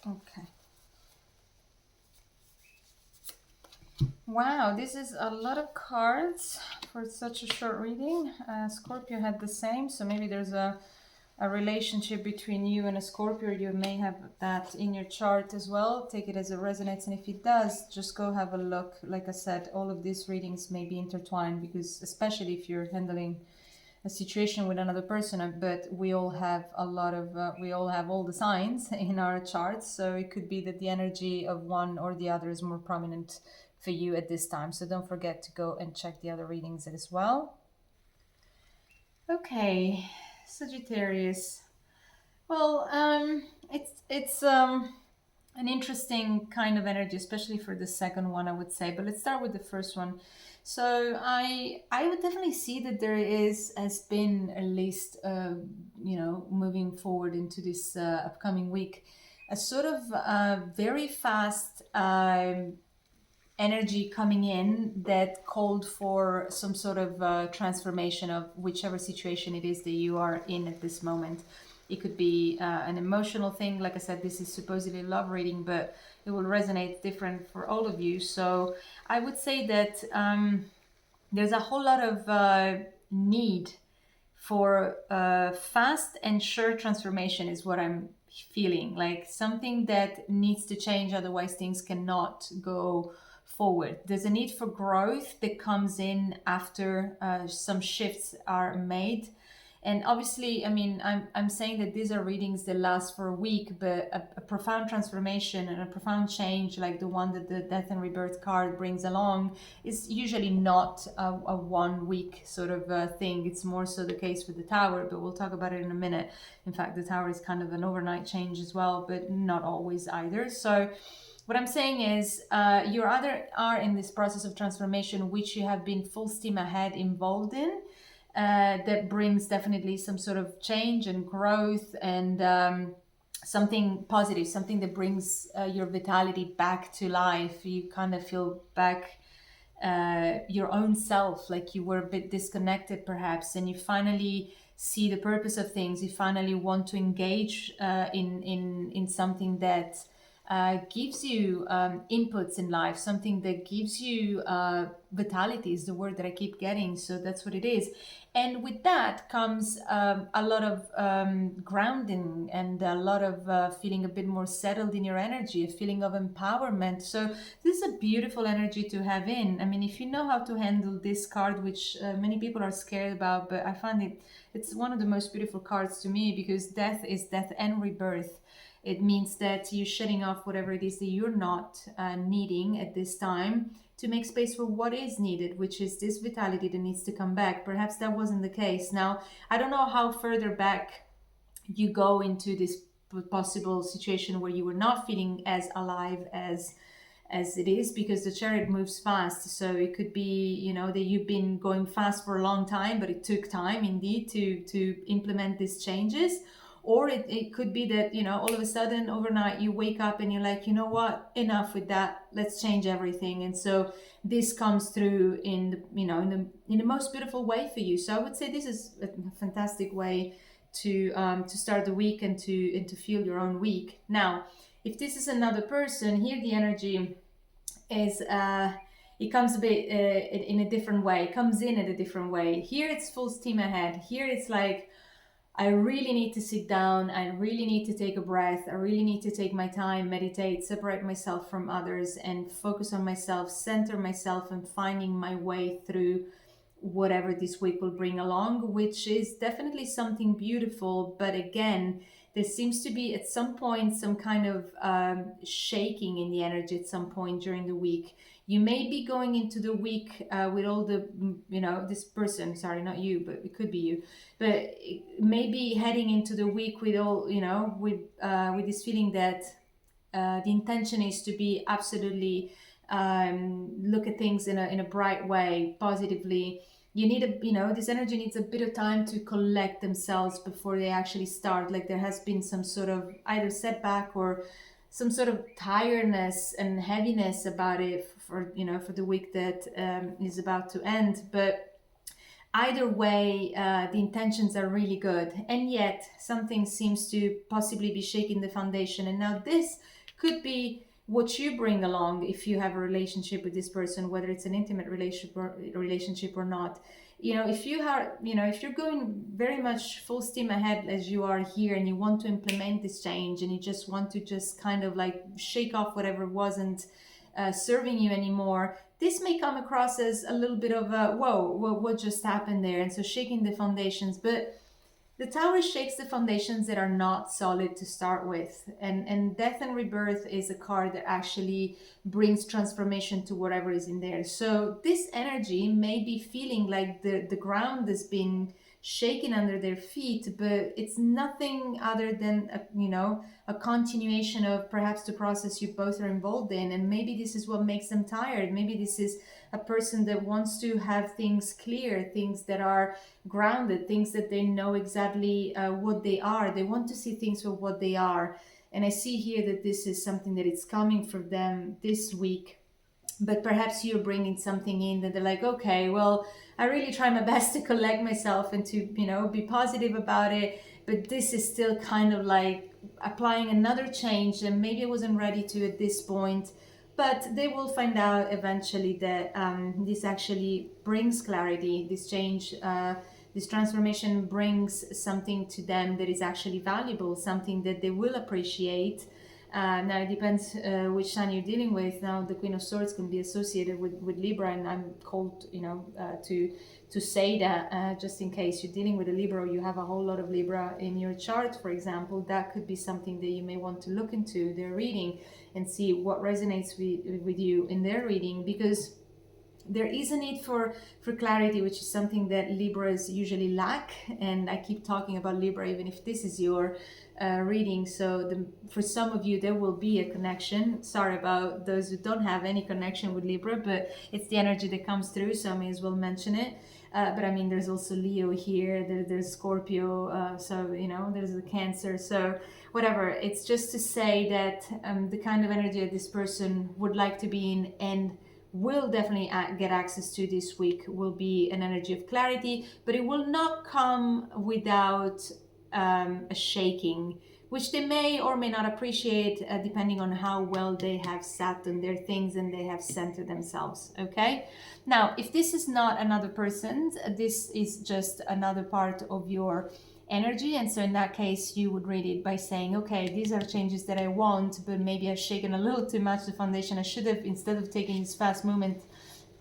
Okay. Wow, this is a lot of cards for such a short reading. Scorpio had the same, so maybe there's a relationship between you and a Scorpio. You may have that in your chart as well. Take it as it resonates, and if it does, just go have a look. Like I said, all of these readings may be intertwined, because especially if you're handling a situation with another person, but we all have a lot of we all have all the signs in our charts, so it could be that the energy of one or the other is more prominent for you at this time. So don't forget to go and check the other readings as well. Okay, Sagittarius. Well, it's an interesting kind of energy, especially for the second one, I would say. But let's start with the first one. So I would definitely see that there has been, at least moving forward into this upcoming week, a sort of very fast energy coming in that called for some sort of transformation of whichever situation it is that you are in at this moment. It could be an emotional thing. Like I said, this is supposedly a love reading, but it will resonate different for all of you. So I would say that there's a whole lot of need for fast and sure transformation is what I'm feeling. Like something that needs to change, otherwise things cannot go forward. There's a need for growth that comes in after some shifts are made. And obviously, I mean, I'm saying that these are readings that last for a week, but a profound transformation and a profound change like the one that the Death and Rebirth card brings along is usually not a 1 week sort of thing. It's more so the case with the Tower, but we'll talk about it in a minute. In fact, the Tower is kind of an overnight change as well, but not always either. So what I'm saying is, you either are in this process of transformation, which you have been full steam ahead involved in, that brings definitely some sort of change and growth and something positive, something that brings your vitality back to life. You kind of feel back your own self, like you were a bit disconnected perhaps, and you finally see the purpose of things. You finally want to engage in something that gives you inputs in life, something that gives you vitality is the word that I keep getting. So that's what it is. And with that comes a lot of grounding and a lot of feeling a bit more settled in your energy, a feeling of empowerment. So this is a beautiful energy to have in. I mean, if you know how to handle this card, which many people are scared about, but I find it's one of the most beautiful cards to me, because death is death and rebirth. It means that you're shutting off whatever it is that you're not needing at this time, to make space for what is needed, which is this vitality that needs to come back. Perhaps that wasn't the case. Now, I don't know how further back you go into this possible situation where you were not feeling as alive as it is, because the chariot moves fast. So it could be, you know, that you've been going fast for a long time, but it took time indeed to implement these changes. Or it could be that, you know, all of a sudden overnight you wake up and you're like, you know what, enough with that, let's change everything. And so this comes through in the, you know, in the most beautiful way for you. So I would say this is a fantastic way to start the week and to feel your own week. Now, if this is another person, here the energy is it comes a bit in a different way. It comes in a different way. Here it's full steam ahead. Here it's like, I really need to sit down. I really need to take a breath. I really need to take my time, meditate, separate myself from others, and focus on myself, center myself, and finding my way through whatever this week will bring along, which is definitely something beautiful. But again, there seems to be at some point some kind of shaking in the energy at some point during the week. You may be going into the week with all the, you know, this person, sorry, not you, but it could be you, but maybe heading into the week with all, you know, with this feeling that the intention is to be absolutely look at things in a bright way, positively. You need a, you know, this energy needs a bit of time to collect themselves before they actually start. Like there has been some sort of either setback or some sort of tiredness and heaviness about it for, you know, for the week that is about to end. But either way, the intentions are really good, and yet something seems to possibly be shaking the foundation. And now this could be what you bring along if you have a relationship with this person, whether it's an intimate relationship or not. You know, if you are, you know, if you're going very much full steam ahead as you are here, and you want to implement this change, and you just want to just kind of like shake off whatever wasn't serving you anymore, this may come across as a little bit of a whoa, what just happened there? And so shaking the foundations. But the Tower shakes the foundations that are not solid to start with. And Death and Rebirth is a card that actually brings transformation to whatever is in there. So this energy may be feeling like the ground has been shaken under their feet, but it's nothing other than a continuation of perhaps the process you both are involved in. And maybe this is what makes them tired. Maybe this is a person that wants to have things clear, things that are grounded, things that they know exactly what they are. They want to see things for what they are. And I see here that this is something that it's coming for them this week. But perhaps you're bringing something in that they're like, okay, well, I really try my best to collect myself and to, be positive about it. But this is still kind of like applying another change, and maybe I wasn't ready to at this point. But they will find out eventually that this actually brings clarity, this change, this transformation brings something to them that is actually valuable, something that they will appreciate. Now it depends which sign you're dealing with. Now the Queen of Swords can be associated with Libra, and I'm called, to say that just in case you're dealing with a Libra, or you have a whole lot of Libra in your chart, for example, that could be something that you may want to look into their reading and see what resonates with you in their reading, because there is a need for clarity, which is something that Libras usually lack. And I keep talking about Libra, even if this is your reading. So for some of you, there will be a connection. Sorry about those who don't have any connection with Libra, but it's the energy that comes through, so I may as well mention it. But I mean, there's also Leo here, there's Scorpio, so, you know, there's the Cancer. So whatever, it's just to say that the kind of energy that this person would like to be in and will definitely get access to this week will be an energy of clarity, but it will not come without a shaking, which they may or may not appreciate depending on how well they have sat on their things and they have centered themselves. Okay, now if this is not another person's, this is just another part of your energy, and so in that case you would read it by saying, okay, these are changes that I want, but maybe I've shaken a little too much the foundation. I should have, instead of taking this fast movement,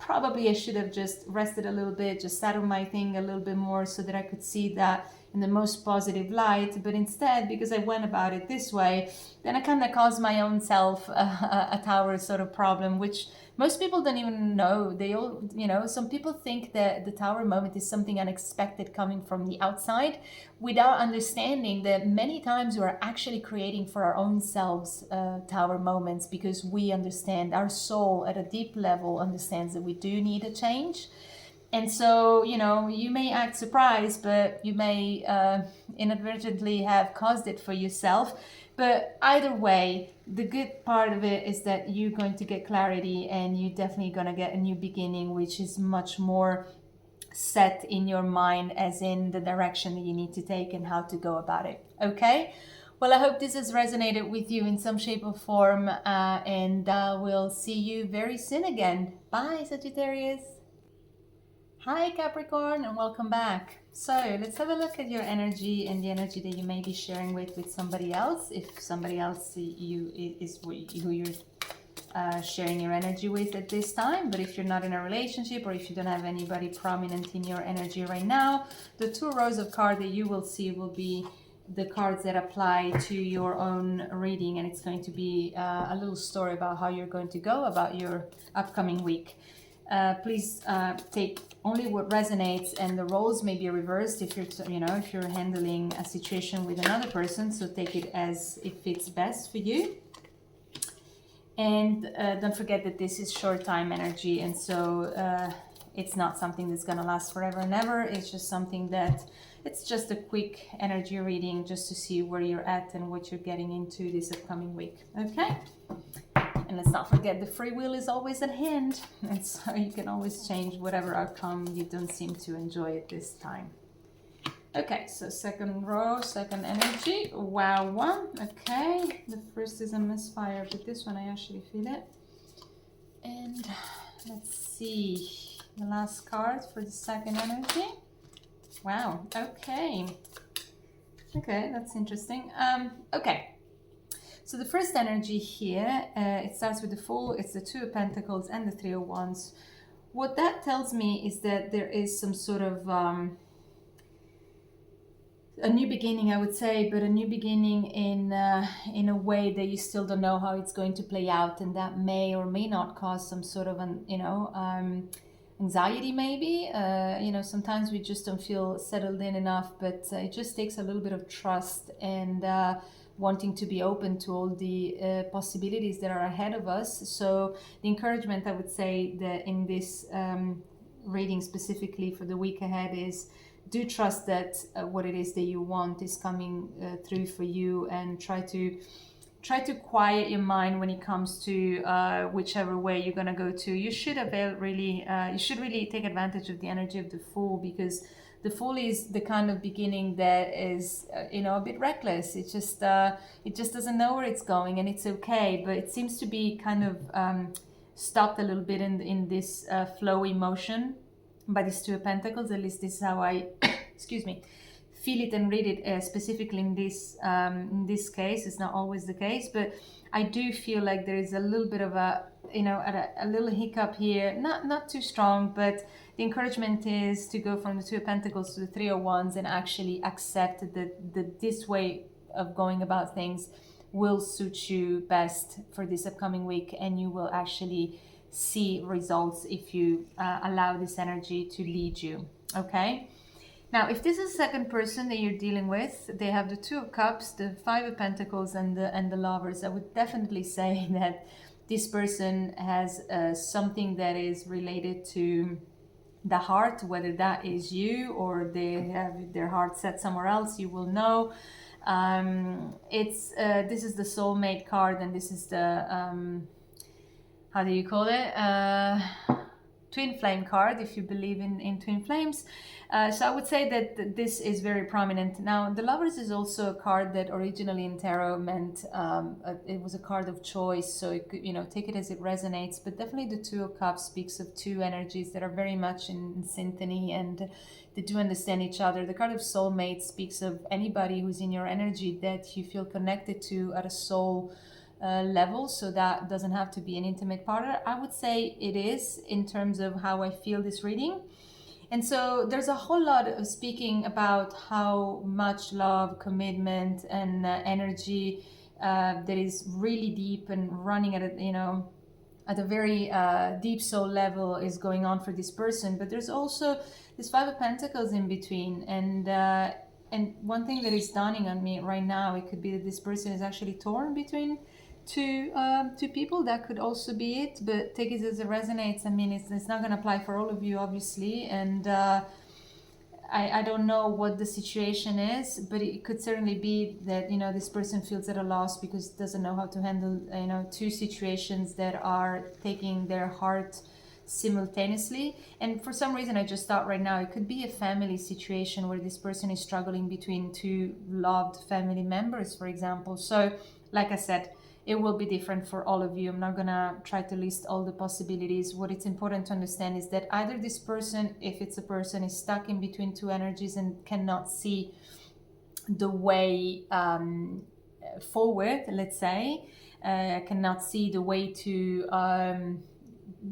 probably I should have just rested a little bit, just sat on my thing a little bit more so that I could see that in the most positive light. But instead, because I went about it this way, then I kind of caused my own self a Taurus sort of problem, which most people don't even know. They all, you know, some people think that the Tower moment is something unexpected coming from the outside, without understanding that many times we're actually creating for our own selves Tower moments, because we understand, our soul at a deep level understands that we do need a change. And so, you know, you may act surprised, but you may inadvertently have caused it for yourself. But either way, the good part of it is that you're going to get clarity, and you're definitely going to get a new beginning, which is much more set in your mind, as in the direction that you need to take and how to go about it. Okay? Well, I hope this has resonated with you in some shape or form, and we'll see you very soon again. Bye, Sagittarius. Hi Capricorn, and welcome back. So let's have a look at your energy and the energy that you may be sharing with somebody else, if somebody else is who you're sharing your energy with at this time. But if you're not in a relationship, or if you don't have anybody prominent in your energy right now, the 2 rows of cards that you will see will be the cards that apply to your own reading, and it's going to be a little story about how you're going to go about your upcoming week. Please take only what resonates, and the roles may be reversed if you're handling a situation with another person, so take it as it fits best for you. And don't forget that this is short time energy, and so it's not something that's going to last forever and ever. It's just something that, it's just a quick energy reading just to see where you're at and what you're getting into this upcoming week. Okay? And let's not forget, the free will is always at hand, and so you can always change whatever outcome you don't seem to enjoy at this time. Okay, so second row, second energy. Wow, one. Okay, the first is a misfire, but this one I actually feel it. And let's see the last card for the second energy. Wow. Okay. Okay, that's interesting. Okay. So the first energy here, it starts with the Fool, it's the 2 of Pentacles and the 3 of Wands. What that tells me is that there is some sort of a new beginning, I would say, but a new beginning in a way that you still don't know how it's going to play out, and that may or may not cause some sort of anxiety maybe. Sometimes we just don't feel settled in enough, but it just takes a little bit of trust and wanting to be open to all the possibilities that are ahead of us. So the encouragement, I would say, that in this reading specifically for the week ahead is, do trust that what it is that you want is coming through for you, and try to quiet your mind when it comes to whichever way you're going to go to. You should really take advantage of the energy of the Fool, because the Fool is the kind of beginning that is a bit reckless. It just doesn't know where it's going, and it's okay, but it seems to be kind of stopped a little bit in this flowy motion by these 2 of Pentacles. At least this is how I excuse me, feel it and read it specifically in this case. It's not always the case, but I do feel like there is a little bit of a little hiccup here, not too strong, but the encouragement is to go from the 2 of Pentacles to the 3 of Wands and actually accept that this way of going about things will suit you best for this upcoming week, and you will actually see results if you allow this energy to lead you. Okay. Now, if this is the second person that you're dealing with, they have the Two of Cups, the Five of Pentacles, and the Lovers. I would definitely say that this person has something that is related to the heart, whether that is you or they have their heart set somewhere else. You will know. This is the soulmate card, and this is the how do you call it? Twin flame card, if you believe in twin flames. So I would say that this is very prominent. Now, the Lovers is also a card that originally in tarot meant it was a card of choice. So it could, take it as it resonates. But definitely the Two of Cups speaks of two energies that are very much in symphony and they do understand each other. The card of soulmate speaks of anybody who's in your energy that you feel connected to at a soul level, so that doesn't have to be an intimate partner. I would say it is in terms of how I feel this reading. And so there's a whole lot of speaking about how much love, commitment, and energy that is really deep and running at a very deep soul level is going on for this person. But there's also this Five of Pentacles in between, and one thing that is dawning on me right now, it could be that this person is actually torn between two people. That could also be it, but take it as it resonates. I mean, it's not going to apply for all of you, obviously, and I don't know what the situation is, but it could certainly be that this person feels at a loss because doesn't know how to handle two situations that are taking their heart simultaneously. And for some reason I just thought right now it could be a family situation where this person is struggling between two loved family members, for example. So like I said, it will be different for all of you. I'm not gonna try to list all the possibilities. What it's important to understand is that either this person, if it's a person, is stuck in between two energies and cannot see the way forward, let's say, cannot see the way to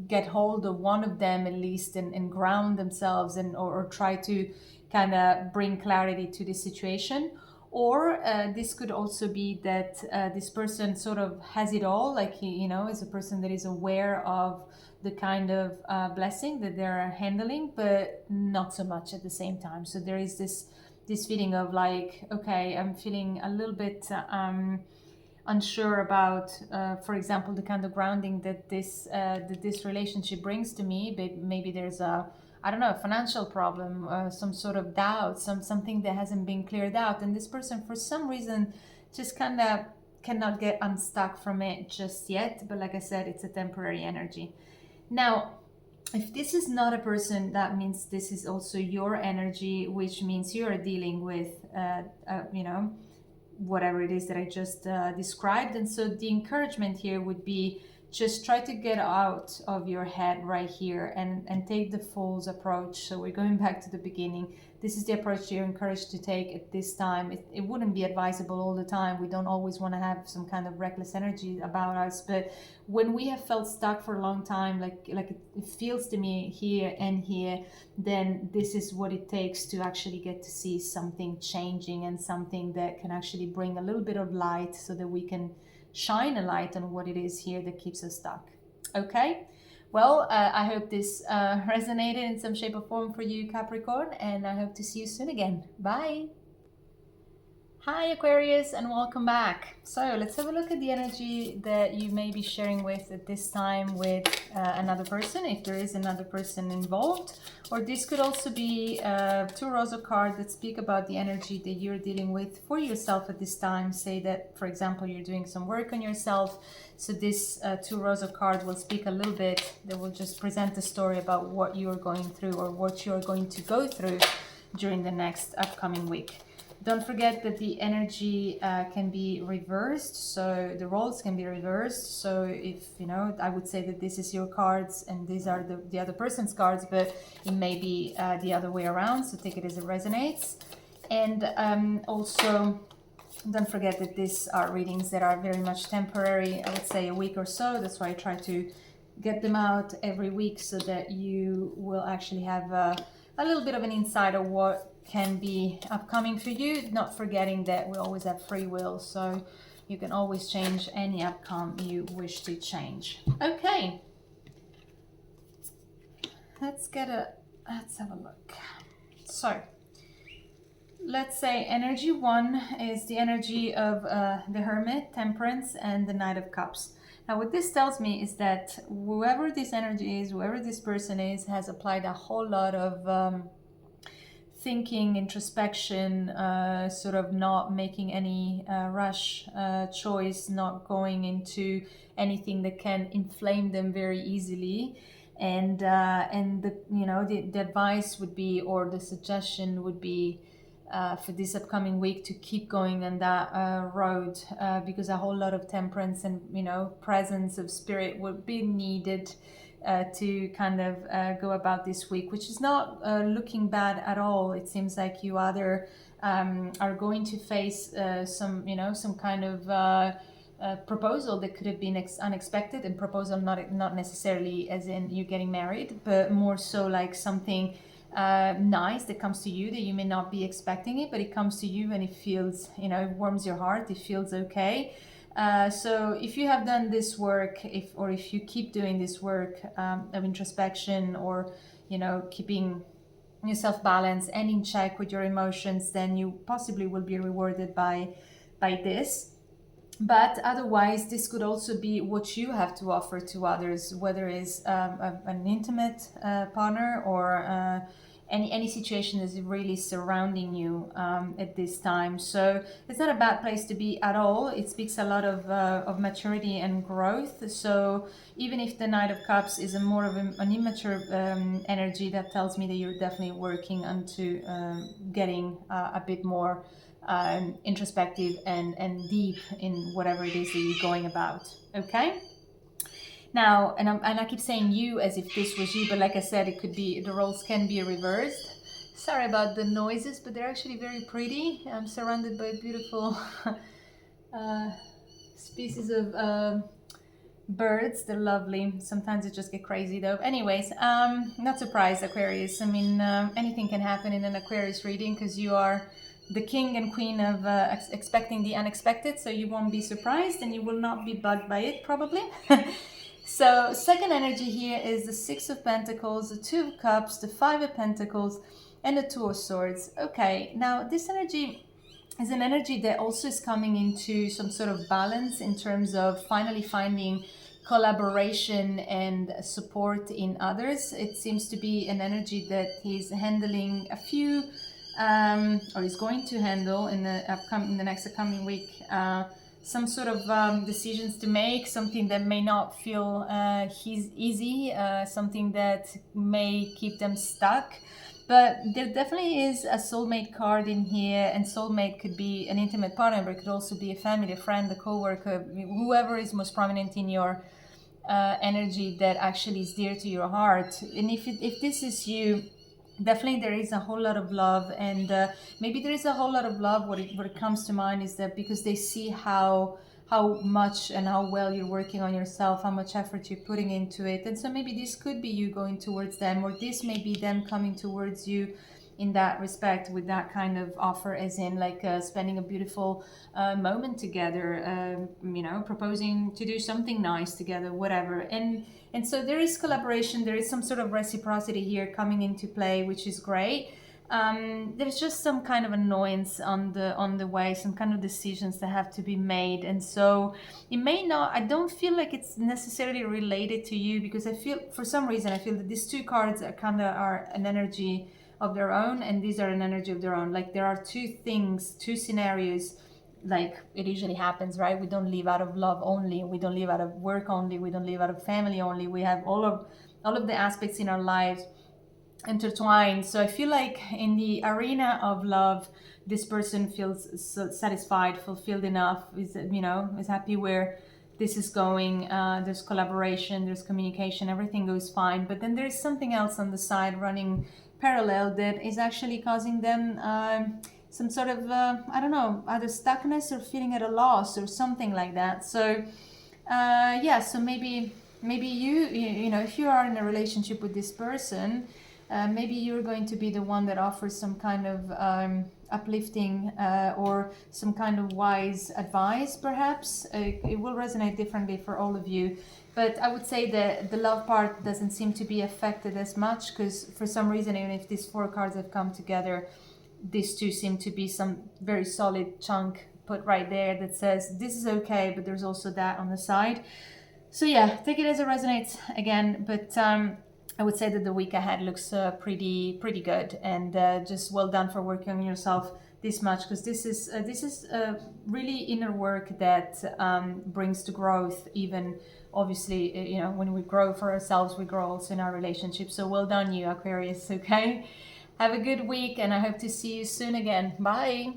get hold of one of them at least and ground themselves or try to kind of bring clarity to the situation. Or this could also be that this person sort of has it all, like he, is a person that is aware of the kind of blessing that they're handling, but not so much at the same time. So there is this feeling of like, okay, I'm feeling a little bit unsure about, for example, the kind of grounding that this relationship brings to me. But maybe there's a financial problem, some sort of doubt, something that hasn't been cleared out, and this person for some reason just kind of cannot get unstuck from it just yet. But like I said, it's a temporary energy. Now, if this is not a person, that means this is also your energy, which means you're dealing with whatever it is that I just described. And so the encouragement here would be just try to get out of your head right here and take the Fool's approach. So we're going back to the beginning. This is the approach you're encouraged to take at this time. It wouldn't be advisable all the time. We don't always want to have some kind of reckless energy about us. But when we have felt stuck for a long time, like it feels to me here and here, then this is what it takes to actually get to see something changing and something that can actually bring a little bit of light so that we can shine a light on what it is here that keeps us stuck. Okay, well, I hope this resonated in some shape or form for you, Capricorn, and I hope to see you soon again. Bye. Hi Aquarius, and welcome back. So let's have a look at the energy that you may be sharing with at this time with another person, if there is another person involved. Or this could also be two rows of cards that speak about the energy that you're dealing with for yourself at this time. Say that, for example, you're doing some work on yourself. So this two rows of cards will speak a little bit. They will just present a story about what you're going through or what you're going to go through during the next upcoming week. Don't forget that the energy can be reversed, so the roles can be reversed. So if, I would say that this is your cards and these are the other person's cards, but it may be the other way around, so take it as it resonates. And also, don't forget that these are readings that are very much temporary, I would say a week or so. That's why I try to get them out every week so that you will actually have a little bit of an insight of what can be upcoming for you, not forgetting that we always have free will, so you can always change any outcome you wish to change. Okay, let's have a look. So let's say energy 1 is the energy of the Hermit, Temperance, and the Knight of Cups. Now what this tells me is that whoever this energy is, whoever this person is, has applied a whole lot of thinking, introspection, sort of not making any rush choice, not going into anything that can inflame them very easily. And the, you know, the advice would be, or the suggestion would be, for this upcoming week, to keep going on that road, because a whole lot of temperance and, you know, presence of spirit would be needed to kind of go about this week, which is not looking bad at all. It seems like you either are going to face some, you know, some kind of proposal that could have been unexpected, and proposal not necessarily as in you getting married, but more so like something nice that comes to you that you may not be expecting it, but it comes to you and it feels, you know, it warms your heart, it feels okay. So if you have done this work, if you keep doing this work of introspection, or, you know, keeping yourself balanced and in check with your emotions, then you possibly will be rewarded by this. But otherwise, this could also be what you have to offer to others, whether it's an intimate partner, or any situation is really surrounding you at this time. So it's not a bad place to be at all. It speaks a lot of maturity and growth. So even if the Knight of Cups is a more of an immature energy, that tells me that you're definitely working onto getting a bit more introspective and deep in whatever it is that you're going about. Okay. Now, and I keep saying you as if this was you, but like I said, it could be, the roles can be reversed. Sorry about the noises, but they're actually very pretty. I'm surrounded by beautiful species of birds. They're lovely. Sometimes it just get crazy though. Anyways, not surprised, Aquarius. I mean, anything can happen in an Aquarius reading, because you are the king and queen of expecting the unexpected, so you won't be surprised and you will not be bugged by it probably. So second energy here is the Six of Pentacles, the Two of Cups, the Five of Pentacles, and the Two of Swords. Okay, now this energy is an energy that also is coming into some sort of balance in terms of finally finding collaboration and support in others. It seems to be an energy that he's handling a few or is going to handle in the next upcoming week, some sort of decisions to make, something that may not feel easy, something that may keep them stuck. But there definitely is a soulmate card in here, and soulmate could be an intimate partner, but it could also be a family, a friend, a co-worker, whoever is most prominent in your energy that actually is dear to your heart. And if this is you, definitely there is a whole lot of love, and maybe there is a whole lot of love. What it comes to mind is that because they see how much and how well you're working on yourself, how much effort you're putting into it, and so maybe this could be you going towards them, or this may be them coming towards you in that respect, with that kind of offer, as in like spending a beautiful moment together, you know, proposing to do something nice together, whatever. And so there is collaboration, there is some sort of reciprocity here coming into play, which is great. There's just some kind of annoyance on the way, some kind of decisions that have to be made, and so it may not, I don't feel like it's necessarily related to you, because I feel, for some reason, I feel that these two cards are an energy of their own, and these are an energy of their own. Like there are two things, two scenarios, like it usually happens, right? We don't live out of love only, we don't live out of work only, we don't live out of family only. We have all of the aspects in our lives intertwined. So I feel like in the arena of love, this person feels satisfied, fulfilled enough, is, you know, is happy where this is going. There's collaboration, there's communication, everything goes fine. But then there's something else on the side running parallel that is actually causing them some sort of I don't know, either stuckness or feeling at a loss or something like that. So yeah, so maybe you know, if you are in a relationship with this person, maybe you're going to be the one that offers some kind of uplifting or some kind of wise advice, perhaps. It will resonate differently for all of you, But I would say that the love part doesn't seem to be affected as much, because for some reason, even if these 4 cards have come together, these 2 seem to be some very solid chunk put right there that says this is okay, but there's also that on the side. So yeah, take it as it resonates again, but I would say that the week ahead looks pretty good, and just well done for working on yourself this much, because this is really inner work that brings to growth. Even obviously, you know, when we grow for ourselves, we grow also in our relationship. So well done, you Aquarius. Okay, have a good week, and I hope to see you soon again. Bye.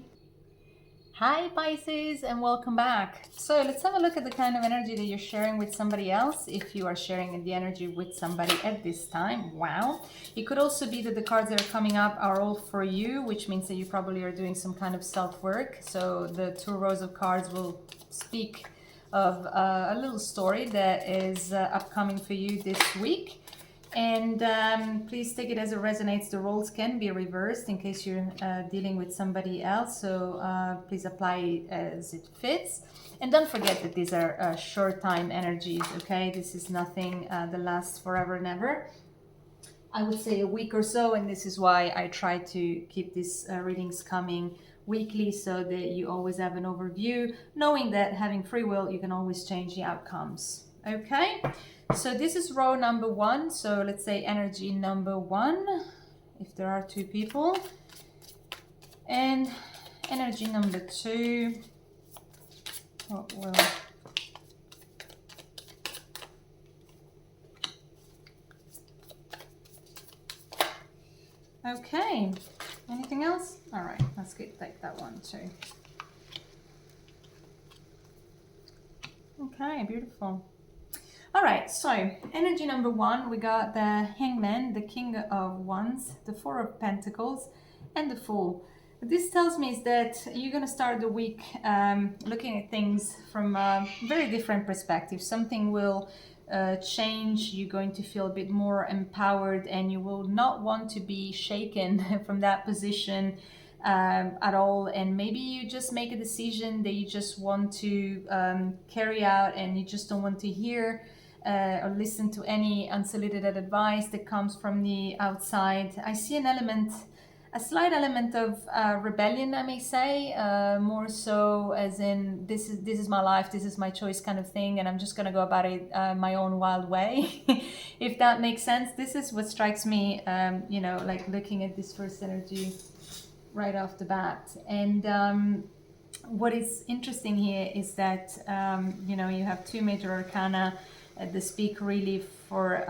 Hi Pisces, and welcome back. So let's have a look at the kind of energy that you're sharing with somebody else, if you are sharing the energy with somebody at this time. Wow. It could also be that the cards that are coming up are all for you, which means that you probably are doing some kind of self-work. So the 2 rows of cards will speak of a little story that is upcoming for you this week. And please take it as it resonates. The roles can be reversed in case you're dealing with somebody else. So please apply it as it fits. And don't forget that these are short time energies, okay? This is nothing that lasts forever and ever. I would say a week or so. And this is why I try to keep these readings coming weekly, so that you always have an overview, knowing that having free will, you can always change the outcomes, okay? So this is row number 1. So let's say energy number 1, if there are 2 people. And energy number 2. What will... Okay. Anything else? All right. Let's take that one too. Okay. Beautiful. All right, so energy number 1, we got the Hangman, the King of Wands, the 4 of Pentacles, and the Fool. What this tells me is that you're going to start the week looking at things from a very different perspective. Something will change. You're going to feel a bit more empowered, and you will not want to be shaken from that position at all. And maybe you just make a decision that you just want to carry out, and you just don't want to hear or listen to any unsolicited advice that comes from the outside. I see a slight element of rebellion, I may say, more so as in this is my life, this is my choice kind of thing, and I'm just gonna go about it my own wild way, if that makes sense. This is what strikes me, you know, like looking at this first energy right off the bat. And what is interesting here is that you know, you have 2 major arcana. The speak really for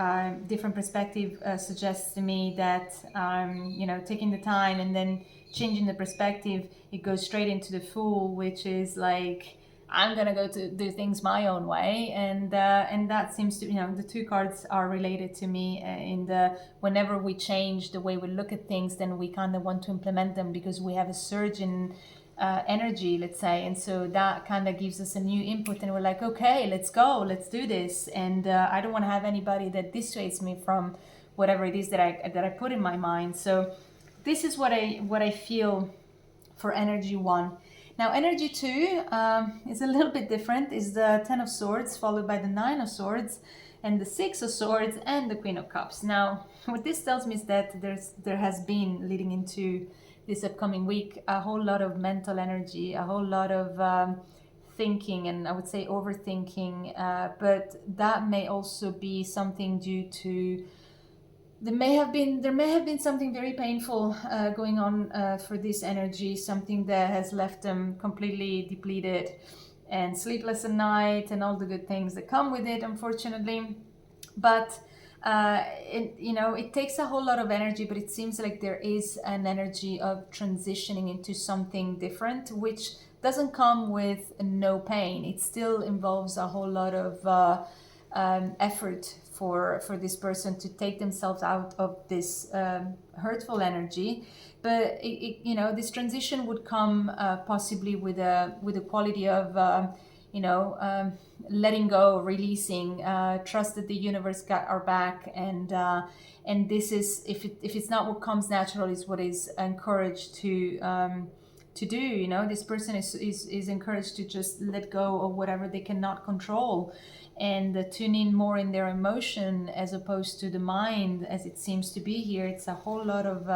different perspective suggests to me that you know, taking the time and then changing the perspective, it goes straight into the Fool, which is like, I'm gonna go to do things my own way, and that seems to, you know, the 2 cards are related to me in the, whenever we change the way we look at things, then we kind of want to implement them because we have a surge in energy, let's say, and so that kind of gives us a new input, and we're like, okay, let's go, let's do this. And I don't want to have anybody that dissuades me from whatever it is that I put in my mind. So this is what I feel for energy 1. Now energy 2 is a little bit different. Is the 10 of Swords followed by the 9 of Swords and the 6 of Swords and the Queen of Cups. Now what this tells me is that there has been, leading into this upcoming week, a whole lot of mental energy, a whole lot of thinking, and I would say overthinking, but that may also be something due to there may have been something very painful going on for this energy, something that has left them completely depleted and sleepless at night and all the good things that come with it, unfortunately. But you know, it takes a whole lot of energy, but it seems like there is an energy of transitioning into something different, which doesn't come with no pain. It still involves a whole lot of effort for this person to take themselves out of this hurtful energy. But you know, this transition would come possibly with a quality of you know, letting go, releasing, trust that the universe got our back, and this is, if it's not what comes natural, is what is encouraged to do. You know, this person is encouraged to just let go of whatever they cannot control, and tune in more in their emotion as opposed to the mind, as it seems to be here. It's a whole lot of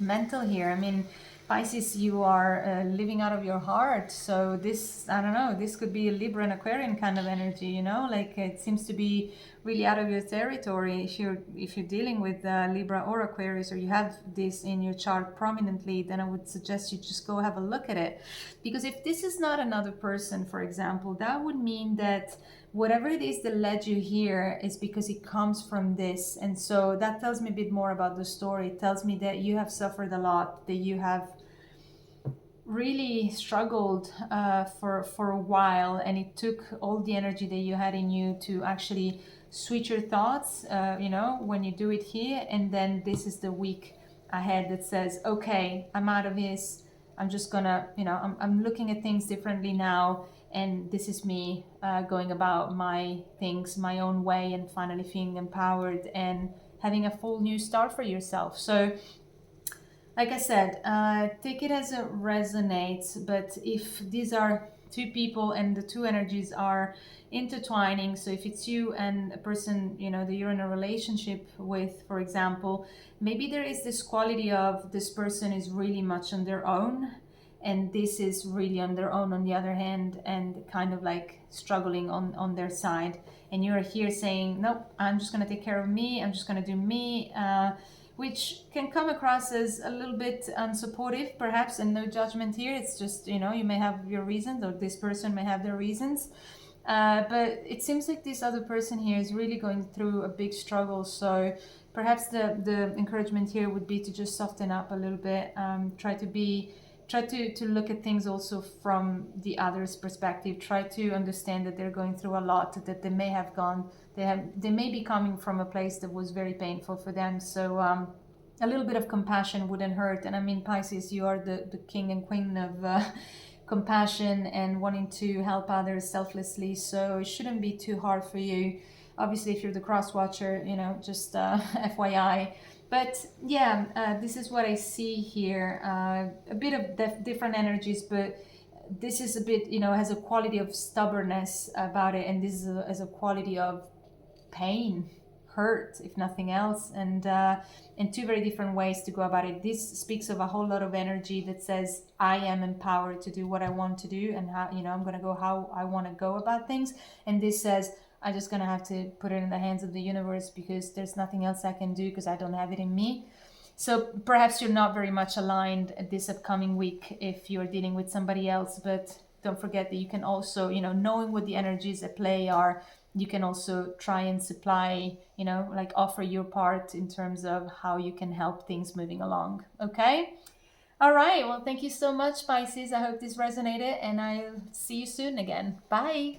mental here. I mean, Pisces, you are living out of your heart. So this, I don't know, this could be a Libra and Aquarian kind of energy, you know, like it seems to be really out of your territory. If you're dealing with Libra or Aquarius, or you have this in your chart prominently, then I would suggest you just go have a look at it. Because if this is not another person, for example, that would mean that whatever it is that led you here is because it comes from this. And so that tells me a bit more about the story. It tells me that you have suffered a lot, that you have really struggled for a while, and it took all the energy that you had in you to actually switch your thoughts, you know, when you do it here. And then this is the week ahead that says, okay, I'm out of this. I'm just gonna, you know, I'm looking at things differently now. And this is me going about my things my own way and finally feeling empowered and having a full new start for yourself. So like I said, take it as it resonates. But if these are two people and the two energies are intertwining, so if it's you and a person, you know, that you're in a relationship with, for example, maybe there is this quality of this person is really much on their own, and this is really on their own on the other hand, and kind of like struggling on their side. And you're here saying, nope, I'm just going to take care of me. I'm just going to do me. Which can come across as a little bit unsupportive, perhaps, and no judgment here. It's just, you know, you may have your reasons, or this person may have their reasons. But it seems like this other person here is really going through a big struggle. So perhaps the encouragement here would be to just soften up a little bit. Try to look at things also from the other's perspective. Try to understand that they're going through a lot, that they may have gone, they may be coming from a place that was very painful for them. So a little bit of compassion wouldn't hurt. And I mean, Pisces, you are the king and queen of compassion and wanting to help others selflessly. So it shouldn't be too hard for you. Obviously, if you're the cross watcher, you know, just FYI. But yeah, this is what I see here. A bit of different energies, but this is a bit, you know, has a quality of stubbornness about it. And this is a quality of pain, hurt, if nothing else. And two very different ways to go about it. This speaks of a whole lot of energy that says, I am empowered to do what I want to do, and how, you know, I'm going to go how I want to go about things. And this says, I'm just going to have to put it in the hands of the universe, because there's nothing else I can do, because I don't have it in me. So perhaps you're not very much aligned this upcoming week if you're dealing with somebody else, but don't forget that you can also, you know, knowing what the energies at play are, you can also try and supply, you know, like offer your part in terms of how you can help things moving along. Okay? All right. Well, thank you so much, Pisces. I hope this resonated, and I'll see you soon again. Bye.